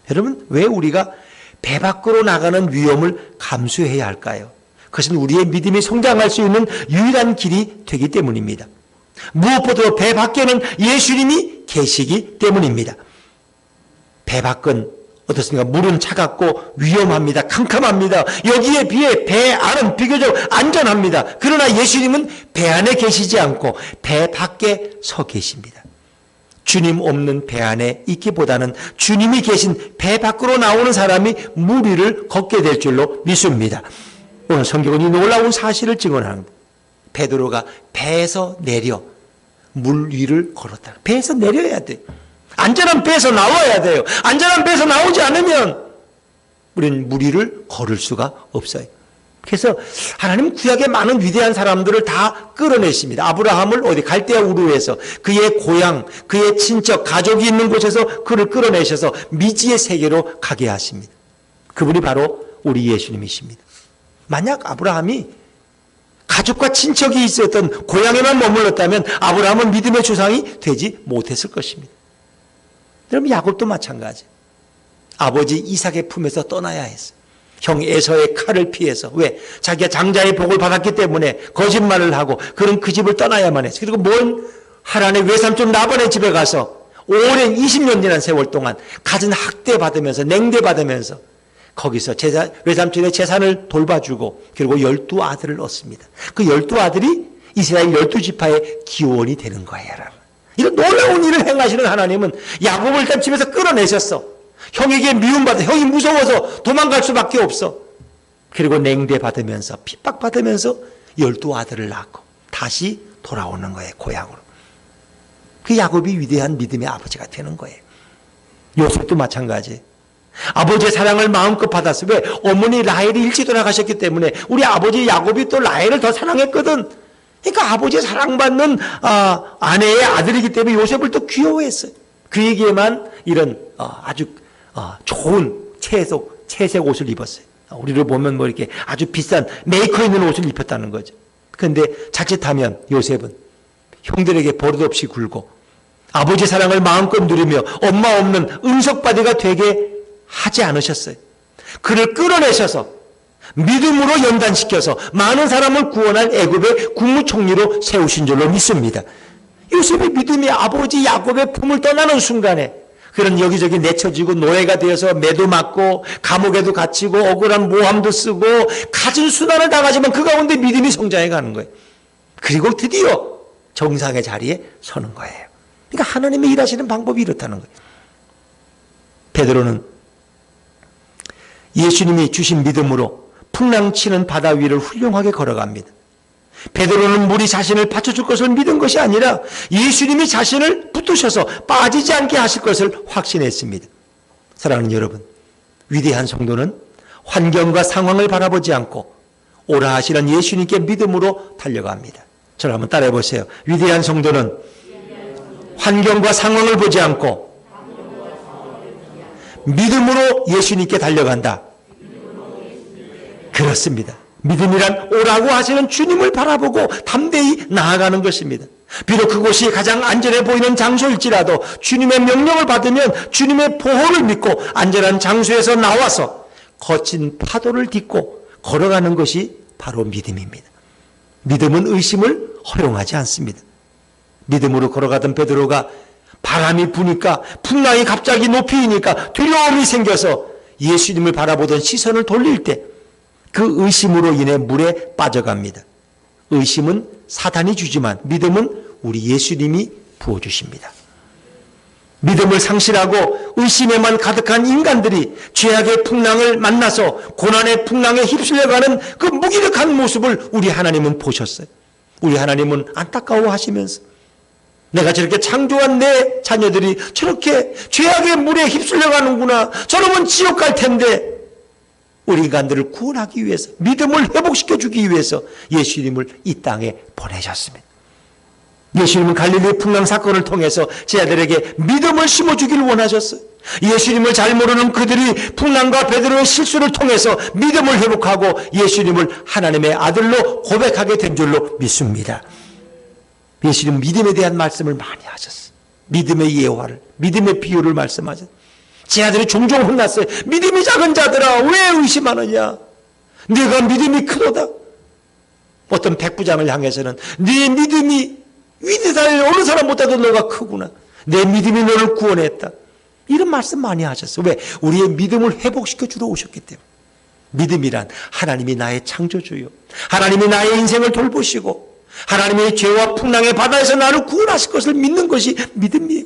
[SPEAKER 1] 여러분, 왜 우리가 배 밖으로 나가는 위험을 감수해야 할까요? 그것은 우리의 믿음이 성장할 수 있는 유일한 길이 되기 때문입니다. 무엇보다도 배 밖에는 예수님이 계시기 때문입니다. 배 밖은 어떻습니까? 물은 차갑고 위험합니다. 캄캄합니다. 여기에 비해 배 안은 비교적 안전합니다. 그러나 예수님은 배 안에 계시지 않고 배 밖에 서 계십니다. 주님 없는 배 안에 있기보다는 주님이 계신 배 밖으로 나오는 사람이 물 위를 걷게 될 줄로 믿습니다. 오늘 성경은 이 놀라운 사실을 증언합니다. 베드로가 배에서 내려 물 위를 걸었다. 배에서 내려야 돼. 안전한 배에서 나와야 돼요. 안전한 배에서 나오지 않으면 우리는 물 위를 걸을 수가 없어요. 그래서 하나님은 구약의 많은 위대한 사람들을 다 끌어내십니다. 아브라함을 어디 갈대아 우르에서 그의 고향, 그의 친척, 가족이 있는 곳에서 그를 끌어내셔서 미지의 세계로 가게 하십니다. 그분이 바로 우리 예수님이십니다. 만약 아브라함이 가족과 친척이 있었던 고향에만 머물렀다면 아브라함은 믿음의 조상이 되지 못했을 것입니다. 여러분, 야곱도 마찬가지. 아버지 이삭의 품에서 떠나야 했어요. 형 에서의 칼을 피해서. 왜? 자기가 장자의 복을 받았기 때문에 거짓말을 하고 그런 그 집을 떠나야만 했어요. 그리고 먼 하란의 외삼촌 라반의 집에 가서 오랜 20년이라는 세월 동안 갖은 학대받으면서 냉대받으면서 거기서 외삼촌의 재산을 돌봐주고 그리고 12아들을 얻습니다. 그 12아들이 이스라엘 12지파의 기원이 되는 거예요, 여러분. 이런 놀라운 일을 행하시는 하나님은 야곱을 일단 집에서 끌어내셨어. 형에게 미움받아, 형이 무서워서 도망갈 수밖에 없어. 그리고 냉대받으면서 핍박받으면서 12아들을 낳고 다시 돌아오는 거예요, 고향으로. 그 야곱이 위대한 믿음의 아버지가 되는 거예요. 요셉도 마찬가지. 아버지의 사랑을 마음껏 받았어. 왜? 어머니 라헬이 일찍 돌아가셨기 때문에 우리 아버지 야곱이 또 라헬을 더 사랑했거든. 그러니까 아버지의 사랑받는 아내의 아들이기 때문에 요셉을 또 귀여워했어요. 그에게만 이런 아주 좋은 채색 옷을 입었어요. 우리를 보면 뭐 이렇게 아주 비싼 메이커 있는 옷을 입혔다는 거죠. 그런데 자칫하면 요셉은 형들에게 버릇없이 굴고 아버지 사랑을 마음껏 누리며 엄마 없는 은석바디가 되게 하지 않으셨어요. 그를 끌어내셔서 믿음으로 연단시켜서 많은 사람을 구원할 애굽의 국무총리로 세우신 줄로 믿습니다. 요셉의 믿음이 아버지 야곱의 품을 떠나는 순간에 그런 여기저기 내쳐지고 노예가 되어서 매도 맞고 감옥에도 갇히고 억울한 모함도 쓰고 가진 수단을 당하지만 그 가운데 믿음이 성장해 가는 거예요. 그리고 드디어 정상의 자리에 서는 거예요. 그러니까 하나님이 일하시는 방법이 이렇다는 거예요. 베드로는 예수님이 주신 믿음으로 풍랑치는 바다 위를 훌륭하게 걸어갑니다. 베드로는 물이 자신을 받쳐줄 것을 믿은 것이 아니라 예수님이 자신을 붙드셔서 빠지지 않게 하실 것을 확신했습니다. 사랑하는 여러분, 위대한 성도는 환경과 상황을 바라보지 않고 오라 하시는 예수님께 믿음으로 달려갑니다. 저를 한번 따라해 보세요. 위대한 성도는 환경과 상황을 보지 않고 믿음으로 예수님께 달려간다. 그렇습니다. 믿음이란 오라고 하시는 주님을 바라보고 담대히 나아가는 것입니다. 비록 그곳이 가장 안전해 보이는 장소일지라도 주님의 명령을 받으면 주님의 보호를 믿고 안전한 장소에서 나와서 거친 파도를 딛고 걸어가는 것이 바로 믿음입니다. 믿음은 의심을 허용하지 않습니다. 믿음으로 걸어가던 베드로가 바람이 부니까 풍랑이 갑자기 높이니까 두려움이 생겨서 예수님을 바라보던 시선을 돌릴 때 그 의심으로 인해 물에 빠져갑니다. 의심은 사단이 주지만 믿음은 우리 예수님이 부어주십니다. 믿음을 상실하고 의심에만 가득한 인간들이 죄악의 풍랑을 만나서 고난의 풍랑에 휩쓸려가는 그 무기력한 모습을 우리 하나님은 보셨어요. 우리 하나님은 안타까워하시면서 내가 저렇게 창조한 내 자녀들이 저렇게 죄악의 물에 휩쓸려가는구나. 저러면 지옥 갈 텐데 우리 인간들을 구원하기 위해서 믿음을 회복시켜주기 위해서 예수님을 이 땅에 보내셨습니다. 예수님은 갈릴리 풍랑 사건을 통해서 제 아들에게 믿음을 심어주기를 원하셨어요. 예수님을 잘 모르는 그들이 풍랑과 베드로의 실수를 통해서 믿음을 회복하고 예수님을 하나님의 아들로 고백하게 된 줄로 믿습니다. 예수님은 믿음에 대한 말씀을 많이 하셨어요. 믿음의 예화를, 믿음의 비유를 말씀하셨어요. 제 아들이 종종 혼났어요. 믿음이 작은 자들아 왜 의심하느냐. 네가 믿음이 크도다. 어떤 백부장을 향해서는 네 믿음이 위대하여 어느 사람보다도 너가 크구나. 내 믿음이 너를 구원했다. 이런 말씀 많이 하셨어요. 왜? 우리의 믿음을 회복시켜 주러 오셨기 때문에. 믿음이란 하나님이 나의 창조주요, 하나님이 나의 인생을 돌보시고 하나님의 죄와 풍랑의 바다에서 나를 구원하실 것을 믿는 것이 믿음이에요.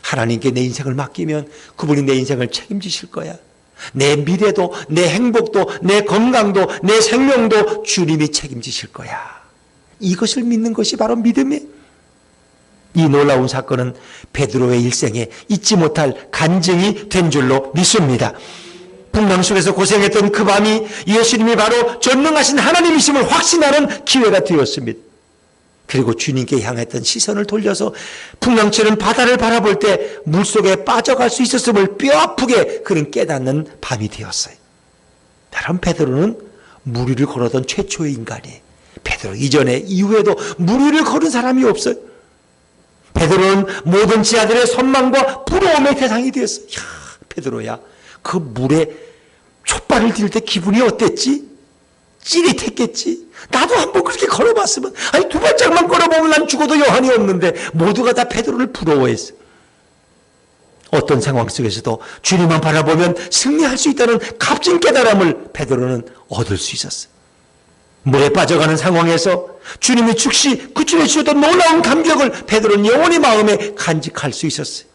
[SPEAKER 1] 하나님께 내 인생을 맡기면 그분이 내 인생을 책임지실 거야. 내 미래도, 내 행복도, 내 건강도, 내 생명도 주님이 책임지실 거야. 이것을 믿는 것이 바로 믿음이에요. 이 놀라운 사건은 베드로의 일생에 잊지 못할 간증이 된 줄로 믿습니다. 풍랑 속에서 고생했던 그 밤이 예수님이 바로 전능하신 하나님이심을 확신하는 기회가 되었습니다. 그리고 주님께 향했던 시선을 돌려서 풍랑치는 바다를 바라볼 때 물속에 빠져갈 수 있었음을 뼈아프게 그는 깨닫는 밤이 되었어요. 여러분, 베드로는 물 위를 걸었던 최초의 인간이에요. 베드로 이전에 이후에도 물 위를 걸은 사람이 없어요. 베드로는 모든 지하들의 선망과 부러움의 대상이 되었어요. 야, 베드로야, 그 물에 촛발을 들 때 기분이 어땠지? 찌릿했겠지. 나도 한번 그렇게 걸어봤으면, 아니 두 발짝만 걸어보면 난 죽어도 여한이 없는데 모두가 다 베드로를 부러워했어요. 어떤 상황 속에서도 주님만 바라보면 승리할 수 있다는 값진 깨달음을 베드로는 얻을 수 있었어요. 물에 빠져가는 상황에서 주님이 즉시 구출해 주셨던 놀라운 감격을 베드로는 영원히 마음에 간직할 수 있었어요.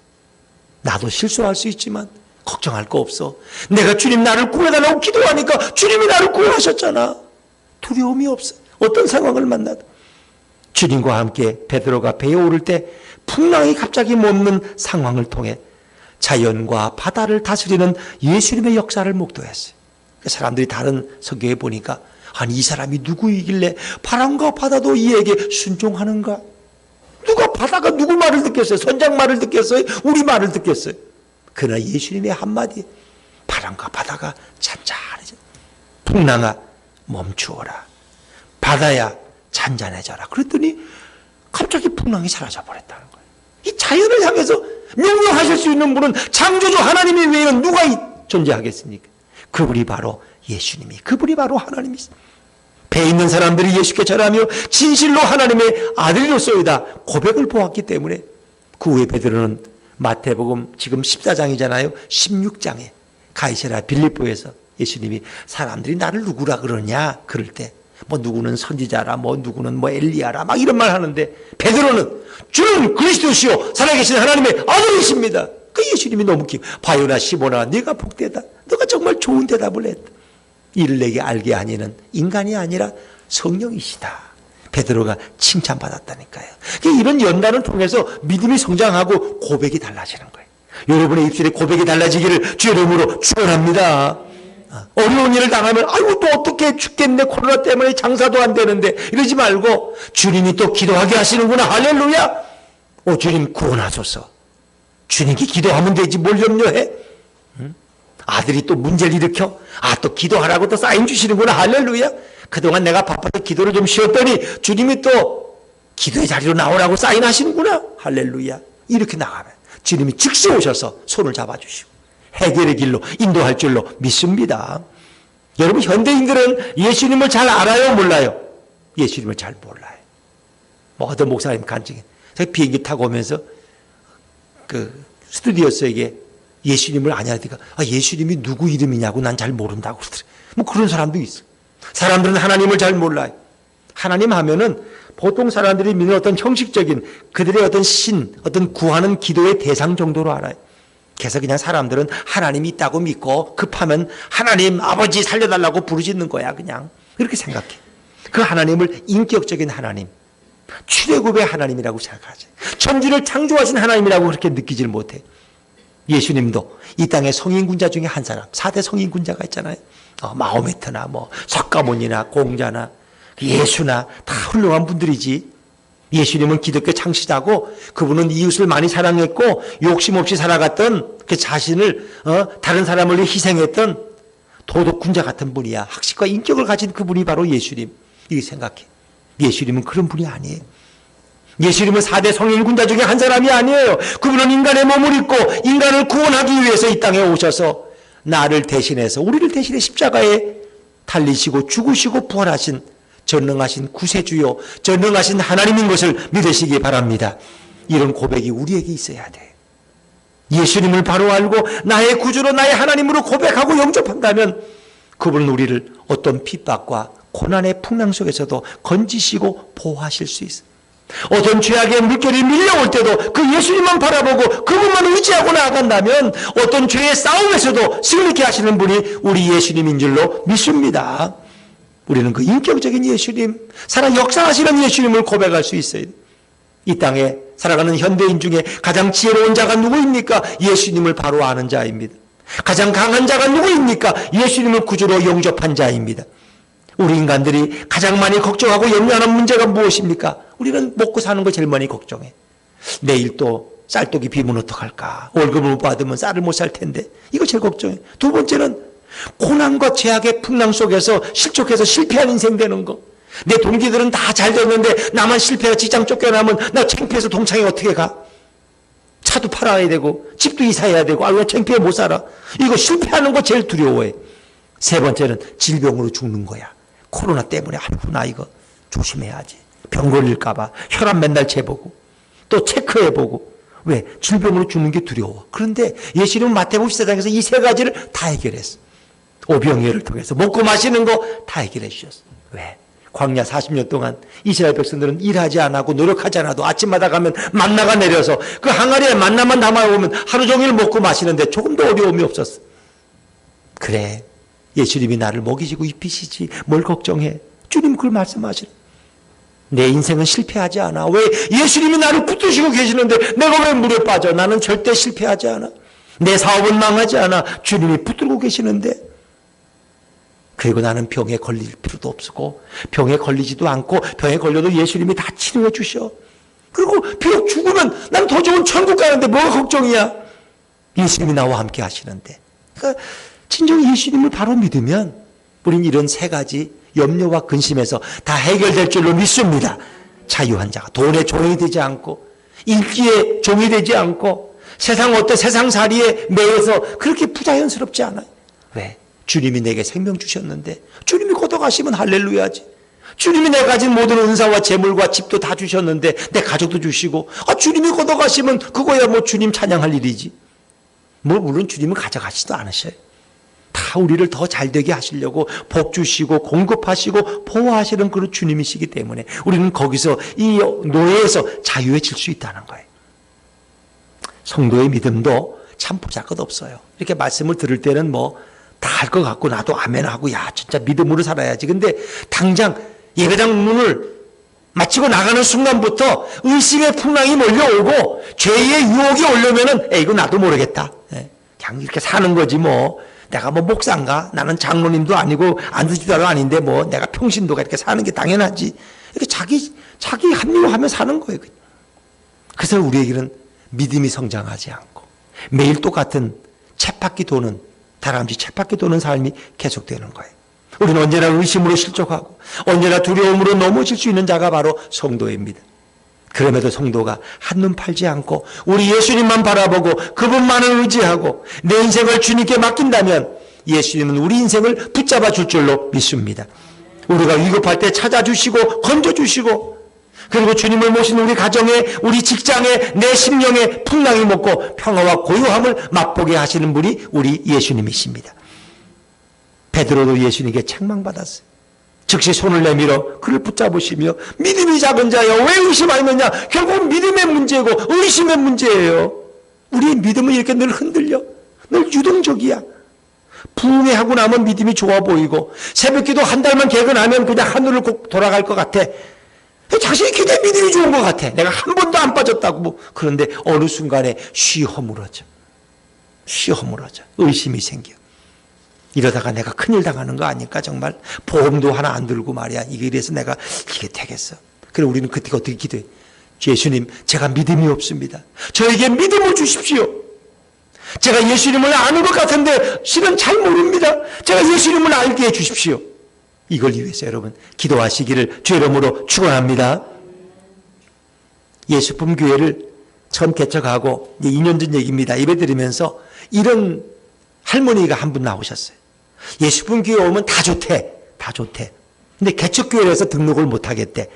[SPEAKER 1] 나도 실수할 수 있지만 걱정할 거 없어. 내가 주님 나를 구해달라고 기도하니까 주님이 나를 구원하셨잖아. 두려움이 없어. 어떤 상황을 만나도. 주님과 함께 베드로가 배에 오를 때 풍랑이 갑자기 멈는 상황을 통해 자연과 바다를 다스리는 예수님의 역사를 목도했어요. 사람들이 다른 성경에 보니까 아니 이 사람이 누구이길래 바람과 바다도 이에게 순종하는가? 누가 바다가 누구 말을 듣겠어요? 선장 말을 듣겠어요? 우리 말을 듣겠어요? 그러나 예수님의 한마디, 바람과 바다가 잔잔해져. 풍랑아 멈추어라. 바다야 잔잔해져라. 그랬더니 갑자기 풍랑이 사라져 버렸다는 거예요. 이 자연을 향해서 명령하실 수 있는 분은 창조주 하나님이 외에는 누가 존재하겠습니까? 그분이 바로 예수님이, 그분이 바로 하나님이십니다. 배에 있는 사람들이 예수께 절하며 진실로 하나님의 아들이로소이다 고백을 보았기 때문에 그 후에 베드로는 마태복음 지금 14장이잖아요. 16장에 가이사랴 빌립보에서 예수님이 사람들이 나를 누구라 그러냐 그럴 때 뭐 누구는 선지자라 뭐 누구는 뭐 엘리야라 막 이런 말 하는데 베드로는 주는 그리스도시요 살아계신 하나님의 아들이십니다. 그 예수님이 너무 바요나 시모나 네가 복되다. 너가 정말 좋은 대답을 했다. 이를 내게 알게 하니는 인간이 아니라 성령이시다. 베드로가 칭찬받았다니까요. 이런 연단을 통해서 믿음이 성장하고 고백이 달라지는 거예요. 여러분의 입술에 고백이 달라지기를 주의 이름으로 축원합니다. 어려운 일을 당하면 아이고 또 어떻게 죽겠네 코로나 때문에 장사도 안 되는데 이러지 말고 주님이 또 기도하게 하시는구나. 할렐루야. 주님 구원하소서. 주님께 기도하면 되지 뭘 염려해? 아들이 또 문제를 일으켜? 또 기도하라고 또 사인 주시는구나. 할렐루야. 그동안 내가 바빠서 기도를 좀 쉬었더니 주님이 또 기도의 자리로 나오라고 사인하시는구나. 할렐루야. 이렇게 나가면 주님이 즉시 오셔서 손을 잡아주시고 해결의 길로 인도할 줄로 믿습니다. 여러분 현대인들은 예수님을 잘 알아요 몰라요? 예수님을 잘 몰라요. 어떤 목사님 간증해. 제가 비행기 타고 오면서 그 스튜디오스에게 예수님을 아냐니까 예수님이 누구 이름이냐고 난 잘 모른다고 그러더래요. 뭐 그런 사람도 있어요. 사람들은 하나님을 잘 몰라요. 하나님 하면은 보통 사람들이 믿는 어떤 형식적인 그들의 어떤 신, 어떤 구하는 기도의 대상 정도로 알아요. 그래서 그냥 사람들은 하나님이 있다고 믿고 급하면 하나님 아버지 살려달라고 부르짖는 거야 그냥. 이렇게 생각해. 그 하나님을 인격적인 하나님, 출애굽의 하나님이라고 생각하지. 천지를 창조하신 하나님이라고 그렇게 느끼질 못해. 예수님도 이 땅의 성인군자 중에 한 사람, 4대 성인군자가 있잖아요. 마호메트나 뭐 석가모니나 공자나 예수나 다 훌륭한 분들이지. 예수님은 기독교 창시자고 그분은 이웃을 많이 사랑했고 욕심 없이 살아갔던 그 자신을 다른 사람을 위해 희생했던 도덕군자 같은 분이야. 학식과 인격을 가진 그분이 바로 예수님. 이렇게 생각해. 예수님은 그런 분이 아니에요. 예수님은 4대 성인군자 중에 한 사람이 아니에요. 그분은 인간의 몸을 입고 인간을 구원하기 위해서 이 땅에 오셔서 나를 대신해서 우리를 대신해 십자가에 달리시고 죽으시고 부활하신 전능하신 구세주요 전능하신 하나님인 것을 믿으시기 바랍니다. 이런 고백이 우리에게 있어야 돼. 예수님을 바로 알고 나의 구주로 나의 하나님으로 고백하고 영접한다면 그분은 우리를 어떤 핍박과 고난의 풍랑 속에서도 건지시고 보호하실 수 있어요. 어떤 죄악의 물결이 밀려올 때도 그 예수님만 바라보고 그분만 의지하고 나아간다면 어떤 죄의 싸움에서도 승리케 하시는 분이 우리 예수님인 줄로 믿습니다. 우리는 그 인격적인 예수님, 살아 역사하시는 예수님을 고백할 수 있어요. 이 땅에 살아가는 현대인 중에 가장 지혜로운 자가 누구입니까? 예수님을 바로 아는 자입니다. 가장 강한 자가 누구입니까? 예수님을 구주로 영접한 자입니다. 우리 인간들이 가장 많이 걱정하고 염려하는 문제가 무엇입니까? 우리는 먹고 사는 거 제일 많이 걱정해. 내일 또 쌀떡이 비면 어떡할까? 월급을 못 받으면 쌀을 못 살 텐데. 이거 제일 걱정해. 두 번째는 고난과 죄악의 풍랑 속에서 실족해서 실패한 인생 되는 거. 내 동기들은 다 잘 됐는데 나만 실패해서 직장 쫓겨나면 나 창피해서 동창회 어떻게 가? 차도 팔아야 되고 집도 이사해야 되고 왜 창피해 못 살아? 이거 실패하는 거 제일 두려워해. 세 번째는 질병으로 죽는 거야. 코로나 때문에 아이고 나 이거 조심해야지. 병 걸릴까 봐 혈압 맨날 재보고 또 체크해보고. 왜? 질병으로 죽는 게 두려워. 그런데 예수님은 마태복음 14장에서 이 세 가지를 다 해결했어. 오병이어를 통해서 먹고 마시는 거 다 해결해 주셨어. 왜? 광야 40년 동안 이스라엘 백성들은 일하지 않고 노력하지 않아도 아침마다 가면 만나가 내려서 그 항아리에 만나만 담아오면 하루 종일 먹고 마시는데 조금도 어려움이 없었어. 그래, 예수님이 나를 먹이시고 입히시지 뭘 걱정해. 주님 그걸 말씀하시는. 내 인생은 실패하지 않아. 왜? 예수님이 나를 붙드시고 계시는데 내가 왜 물에 빠져? 나는 절대 실패하지 않아. 내 사업은 망하지 않아. 주님이 붙들고 계시는데. 그리고 나는 병에 걸릴 필요도 없고 병에 걸리지도 않고 병에 걸려도 예수님이 다 치료해 주셔. 그리고 비록 죽으면 난 더 좋은 천국 가는데 뭐가 걱정이야. 예수님이 나와 함께 하시는데. 그러니까 진정 예수님을 바로 믿으면 우린 이런 세 가지 염려와 근심에서 다 해결될 줄로 믿습니다. 자유한 자가 돈의 종이 되지 않고 인기의 종이 되지 않고 세상 어때 세상살이에 매여서 그렇게 부자연스럽지 않아요. 왜? 주님이 내게 생명 주셨는데 주님이 걷어가시면 할렐루야지. 주님이 내가 가진 모든 은사와 재물과 집도 다 주셨는데 내 가족도 주시고 주님이 걷어가시면 그거야 뭐 주님 찬양할 일이지. 뭐 물론 주님은 가져가지도 않으셔요. 다 우리를 더 잘되게 하시려고 복 주시고 공급하시고 보호하시는 그런 주님이시기 때문에 우리는 거기서 이 노예에서 자유해질 수 있다는 거예요. 성도의 믿음도 참 보잘것없어요. 이렇게 말씀을 들을 때는 뭐 다 할 것 같고 나도 아멘하고 야 진짜 믿음으로 살아야지. 근데 당장 예배당 문을 마치고 나가는 순간부터 의심의 풍랑이 몰려오고 죄의 유혹이 오려면은 이거 나도 모르겠다. 그냥 이렇게 사는 거지 뭐. 내가 뭐 목사인가? 나는 장로님도 아니고 안수지도도 아닌데 뭐 내가 평신도가 이렇게 사는 게 당연하지. 이렇게 자기 합리화하며 사는 거예요. 그래서 우리에게는 믿음이 성장하지 않고 매일 똑같은 쳇바퀴 도는 다람쥐 쳇바퀴 도는 삶이 계속되는 거예요. 우리는 언제나 의심으로 실족하고 언제나 두려움으로 넘어질 수 있는 자가 바로 성도입니다. 그럼에도 성도가 한눈 팔지 않고 우리 예수님만 바라보고 그분만을 의지하고 내 인생을 주님께 맡긴다면 예수님은 우리 인생을 붙잡아 줄 줄로 믿습니다. 우리가 위급할 때 찾아주시고 건져주시고 그리고 주님을 모신 우리 가정에 우리 직장에 내 심령에 풍랑이 먹고 평화와 고요함을 맛보게 하시는 분이 우리 예수님이십니다. 베드로도 예수님께 책망받았어요. 즉시 손을 내밀어 그를 붙잡으시며 믿음이 작은 자여 왜 의심하느냐. 결국 믿음의 문제고 의심의 문제예요. 우리의 믿음은 이렇게 늘 흔들려. 늘 유동적이야. 부흥회하고 나면 믿음이 좋아 보이고 새벽기도 한 달만 개근하면 그냥 하늘을 꼭 돌아갈 것 같아. 자신이 굉장히 믿음이 좋은 것 같아. 내가 한 번도 안 빠졌다고 뭐. 그런데 어느 순간에 쉬 허물어져. 의심이 생겨. 이러다가 내가 큰일 당하는 거 아닐까 정말. 보험도 하나 안 들고 말이야. 이래서 내가 이게 되겠어. 그래 우리는 그때 어떻게 기도해. 예수님 제가 믿음이 없습니다. 저에게 믿음을 주십시오. 제가 예수님을 아는 것 같은데 실은 잘 모릅니다. 제가 예수님을 알게 해 주십시오. 이걸 위해서 여러분 기도하시기를 주 이름으로 축원합니다. 예수품 교회를 처음 개척하고 이제 2년 전 얘기입니다. 예배 드리면서 이런 할머니가 한 분 나오셨어요. 예수품 교회 오면 다 좋대. 근데 개척교회에서 등록을 못 하겠대.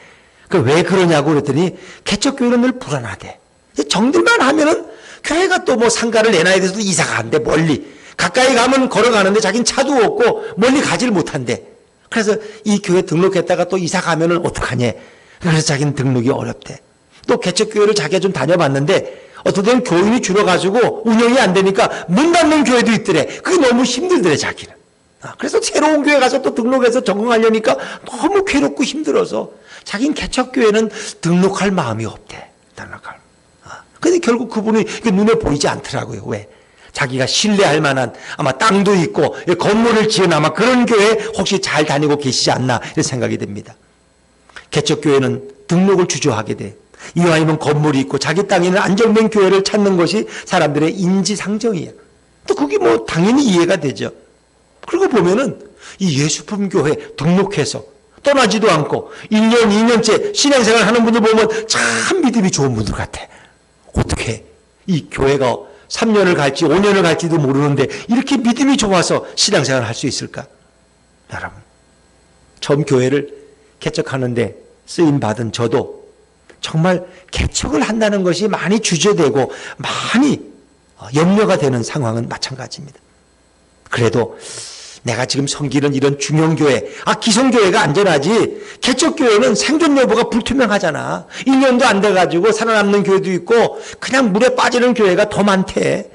[SPEAKER 1] 왜 그러냐고 그랬더니 개척교회는 늘 불안하대. 정들만 하면은 교회가 또 뭐 상가를 내놔야 돼서 이사가 안 돼. 멀리. 가까이 가면 걸어가는데 자기는 차도 없고 멀리 가지를 못한대. 그래서 이 교회 등록했다가 또 이사 가면은 어떡하냐. 그래서 자기는 등록이 어렵대. 또 개척교회를 자기가 좀 다녀봤는데 어떤 데는 교인이 줄어가지고 운영이 안 되니까 문 닫는 교회도 있더래. 그게 너무 힘들더래 자기는. 그래서 새로운 교회 가서 또 등록해서 적응하려니까 너무 괴롭고 힘들어서 자기는 개척교회는 등록할 마음이 없대. 근데 결국 그분이 눈에 보이지 않더라고요. 왜? 자기가 신뢰할 만한 아마 땅도 있고 건물을 지은 아마 그런 교회 혹시 잘 다니고 계시지 않나 이런 생각이 듭니다. 개척교회는 등록을 주저하게 돼. 이왕이면 건물이 있고 자기 땅에는 안정된 교회를 찾는 것이 사람들의 인지상정이야. 또 그게 뭐 당연히 이해가 되죠. 그러고 보면은 이 예수품 교회 등록해서 떠나지도 않고 1년, 2년째 신앙생활 하는 분들 보면 참 믿음이 좋은 분들 같아. 어떻게 이 교회가 3년을 갈지 5년을 갈지도 모르는데 이렇게 믿음이 좋아서 신앙생활을 할 수 있을까? 여러분, 처음 교회를 개척하는데 쓰임받은 저도 정말 개척을 한다는 것이 많이 주저되고 많이 염려가 되는 상황은 마찬가지입니다. 그래도 내가 지금 섬기는 이런 중형교회, 기성교회가 안전하지 개척교회는 생존 여부가 불투명하잖아. 1년도 안 돼가지고 살아남는 교회도 있고 그냥 물에 빠지는 교회가 더 많대.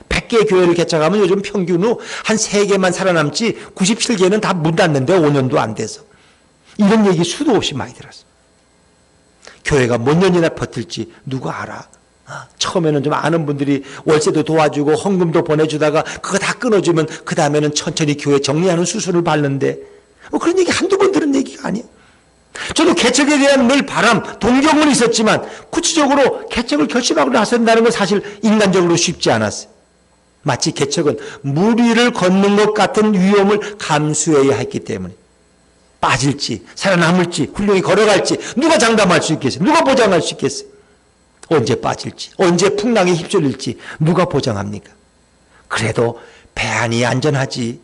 [SPEAKER 1] 100개의 교회를 개척하면 요즘 평균으로 한 3개만 살아남지 97개는 다 문 닫는데 5년도 안 돼서. 이런 얘기 수도 없이 많이 들었어. 교회가 몇 년이나 버틸지 누가 알아? 처음에는 좀 아는 분들이 월세도 도와주고 헌금도 보내주다가 그거 다 끊어주면 그 다음에는 천천히 교회 정리하는 수순을 밟는데 그런 얘기 한두 번 들은 얘기가 아니에요. 저도 개척에 대한 늘 바람, 동경은 있었지만 구체적으로 개척을 결심하고 나선다는 건 사실 인간적으로 쉽지 않았어요. 마치 개척은 물 위를 걷는 것 같은 위험을 감수해야 했기 때문에 빠질지 살아남을지 훌륭히 걸어갈지 누가 장담할 수 있겠어요? 누가 보장할 수 있겠어요? 언제 빠질지 언제 풍랑에 휩쓸릴지 누가 보장합니까? 그래도 배 안이 안전하지.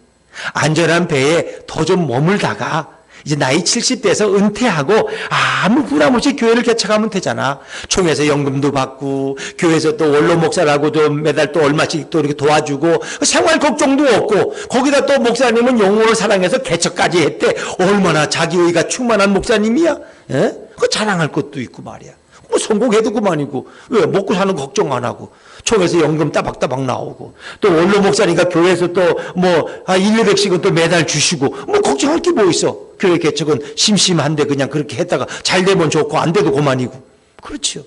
[SPEAKER 1] 안전한 배에 더 좀 머물다가 이제 나이 70대에서 은퇴하고 아무 부담 없이 교회를 개척하면 되잖아. 총회에서 연금도 받고 교회에서 또 원로 목사라고 좀 매달 또 얼마씩 또 이렇게 도와주고 생활 걱정도 없고 거기다 또 목사님은 영혼을 사랑해서 개척까지 했대. 얼마나 자기의가 충만한 목사님이야. 예? 그 자랑할 것도 있고 말이야. 뭐 성공해도 그만이고 왜 먹고 사는 걱정 안 하고 총에서 연금 따박따박 나오고 또 원로 목사니까 교회에서 또 뭐 1,200씩은 또 매달 주시고 뭐 걱정할 게 뭐 있어. 교회 개척은 심심한데 그냥 그렇게 했다가 잘 되면 좋고 안 돼도 그만이고. 그렇죠.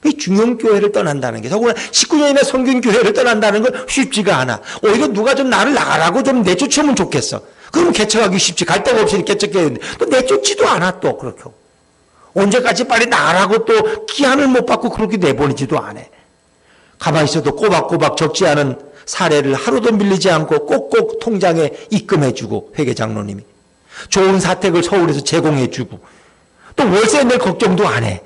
[SPEAKER 1] 이 중형교회를 떠난다는 게 더구나 19년이나 성균교회를 떠난다는 건 쉽지가 않아. 오히려 누가 좀 나를 나가라고 좀 내쫓으면 좋겠어. 그럼 개척하기 쉽지. 갈 데가 없으니 개척해야 되는데 또 내쫓지도 않아 또 그렇게. 언제까지 빨리 나가라고 또 기한을 못 받고 그렇게 내보내지도 않아. 가만히 있어도 꼬박꼬박 적지 않은 사례를 하루도 밀리지 않고 꼭꼭 통장에 입금해주고 회계장로님이 좋은 사택을 서울에서 제공해주고 또 월세 낼 걱정도 안 해.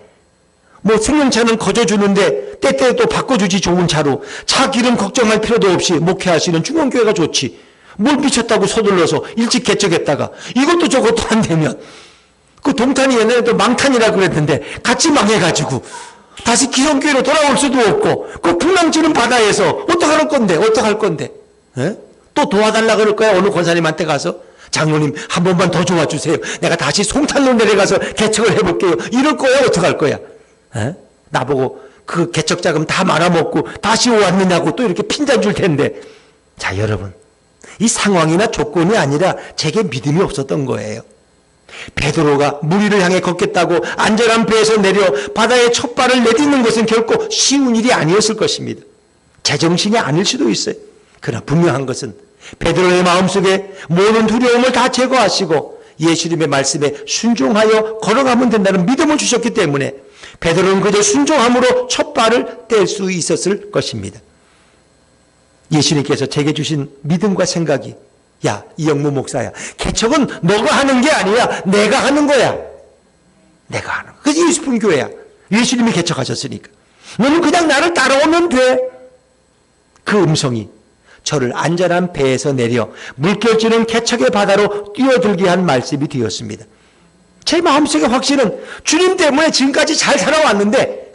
[SPEAKER 1] 뭐 승용차는 거저주는데 때때에 또 바꿔주지. 좋은 차로 차 기름 걱정할 필요도 없이 목회하시는 중앙교회가 좋지. 뭘 미쳤다고 서둘러서 일찍 개척했다가 이것도 저것도 안 되면 그 동탄이 옛날에 또 망탄이라 그랬는데 같이 망해가지고 다시 기성교회로 돌아올 수도 없고 그 풍랑치는 바다에서 어떡할 건데 에? 또 도와달라 그럴 거야. 어느 권사님한테 가서 장로님 한 번만 더 도와주세요. 내가 다시 송탄로 내려가서 개척을 해볼게요. 이럴 거야. 어떡할 거야. 에? 나보고 그 개척 자금 다 말아먹고 다시 왔느냐고 또 이렇게 핀잔 줄 텐데. 자, 여러분, 이 상황이나 조건이 아니라 제게 믿음이 없었던 거예요. 베드로가 물 위를 향해 걷겠다고 안전한 배에서 내려 바다에 첫 발을 내딛는 것은 결코 쉬운 일이 아니었을 것입니다. 제정신이 아닐 수도 있어요. 그러나 분명한 것은 베드로의 마음속에 모든 두려움을 다 제거하시고 예수님의 말씀에 순종하여 걸어가면 된다는 믿음을 주셨기 때문에 베드로는 그저 순종함으로 첫 발을 뗄 수 있었을 것입니다. 예수님께서 제게 주신 믿음과 생각이 야, 이영무 목사야. 개척은 너가 하는 게 아니야. 내가 하는 거야. 내가 하는 거야. 그래서 예수품 교회야. 예수님이 개척하셨으니까. 너는 그냥 나를 따라오면 돼. 그 음성이 저를 안전한 배에서 내려 물결치는 개척의 바다로 뛰어들게 한 말씀이 되었습니다. 제 마음속의 확신은 주님 때문에 지금까지 잘 살아왔는데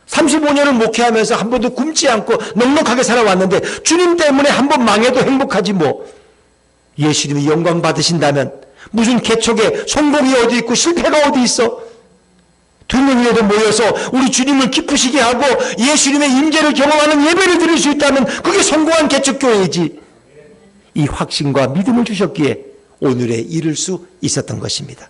[SPEAKER 1] 35년을 목회하면서 한 번도 굶지 않고 넉넉하게 살아왔는데 주님 때문에 한 번 망해도 행복하지 뭐. 예수님이 영광 받으신다면 무슨 개척에 성공이 어디 있고 실패가 어디 있어. 2명이라도 모여서 우리 주님을 기쁘시게 하고 예수님의 임재를 경험하는 예배를 드릴 수 있다면 그게 성공한 개척교회이지. 이 확신과 믿음을 주셨기에 오늘에 이를 수 있었던 것입니다.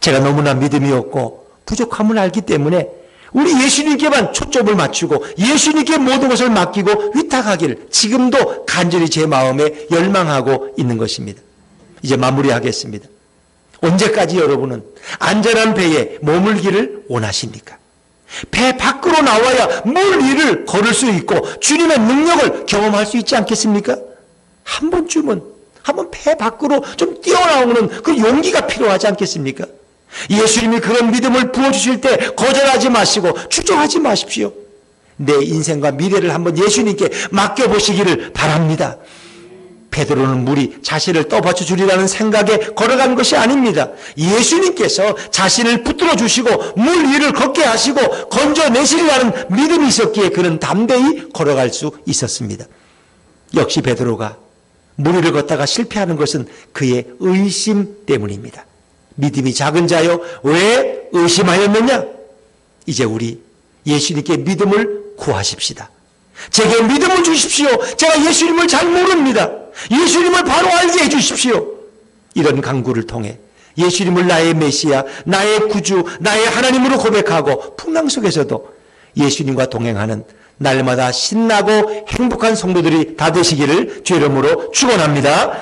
[SPEAKER 1] 제가 너무나 믿음이 없고 부족함을 알기 때문에 우리 예수님께만 초점을 맞추고 예수님께 모든 것을 맡기고 위탁하기를 지금도 간절히 제 마음에 열망하고 있는 것입니다. 이제 마무리하겠습니다. 언제까지 여러분은 안전한 배에 머물기를 원하십니까? 배 밖으로 나와야 물 위를 걸을 수 있고 주님의 능력을 경험할 수 있지 않겠습니까? 한 번쯤은 한번 배 밖으로 좀 뛰어나오는 그 용기가 필요하지 않겠습니까? 예수님이 그런 믿음을 부어주실 때 거절하지 마시고 추종하지 마십시오. 내 인생과 미래를 한번 예수님께 맡겨보시기를 바랍니다. 베드로는 물이 자신을 떠받쳐 주리라는 생각에 걸어간 것이 아닙니다. 예수님께서 자신을 붙들어 주시고 물 위를 걷게 하시고 건져내시리라는 믿음이 있었기에 그는 담대히 걸어갈 수 있었습니다. 역시 베드로가 물 위를 걷다가 실패하는 것은 그의 의심 때문입니다. 믿음이 작은 자여 왜 의심하였느냐? 이제 우리 예수님께 믿음을 구하십시다. 제게 믿음을 주십시오. 제가 예수님을 잘 모릅니다. 예수님을 바로 알게 해주십시오. 이런 간구를 통해 예수님을 나의 메시아, 나의 구주, 나의 하나님으로 고백하고 풍랑 속에서도 예수님과 동행하는 날마다 신나고 행복한 성도들이 다 되시기를 주의 이름으로 축원합니다.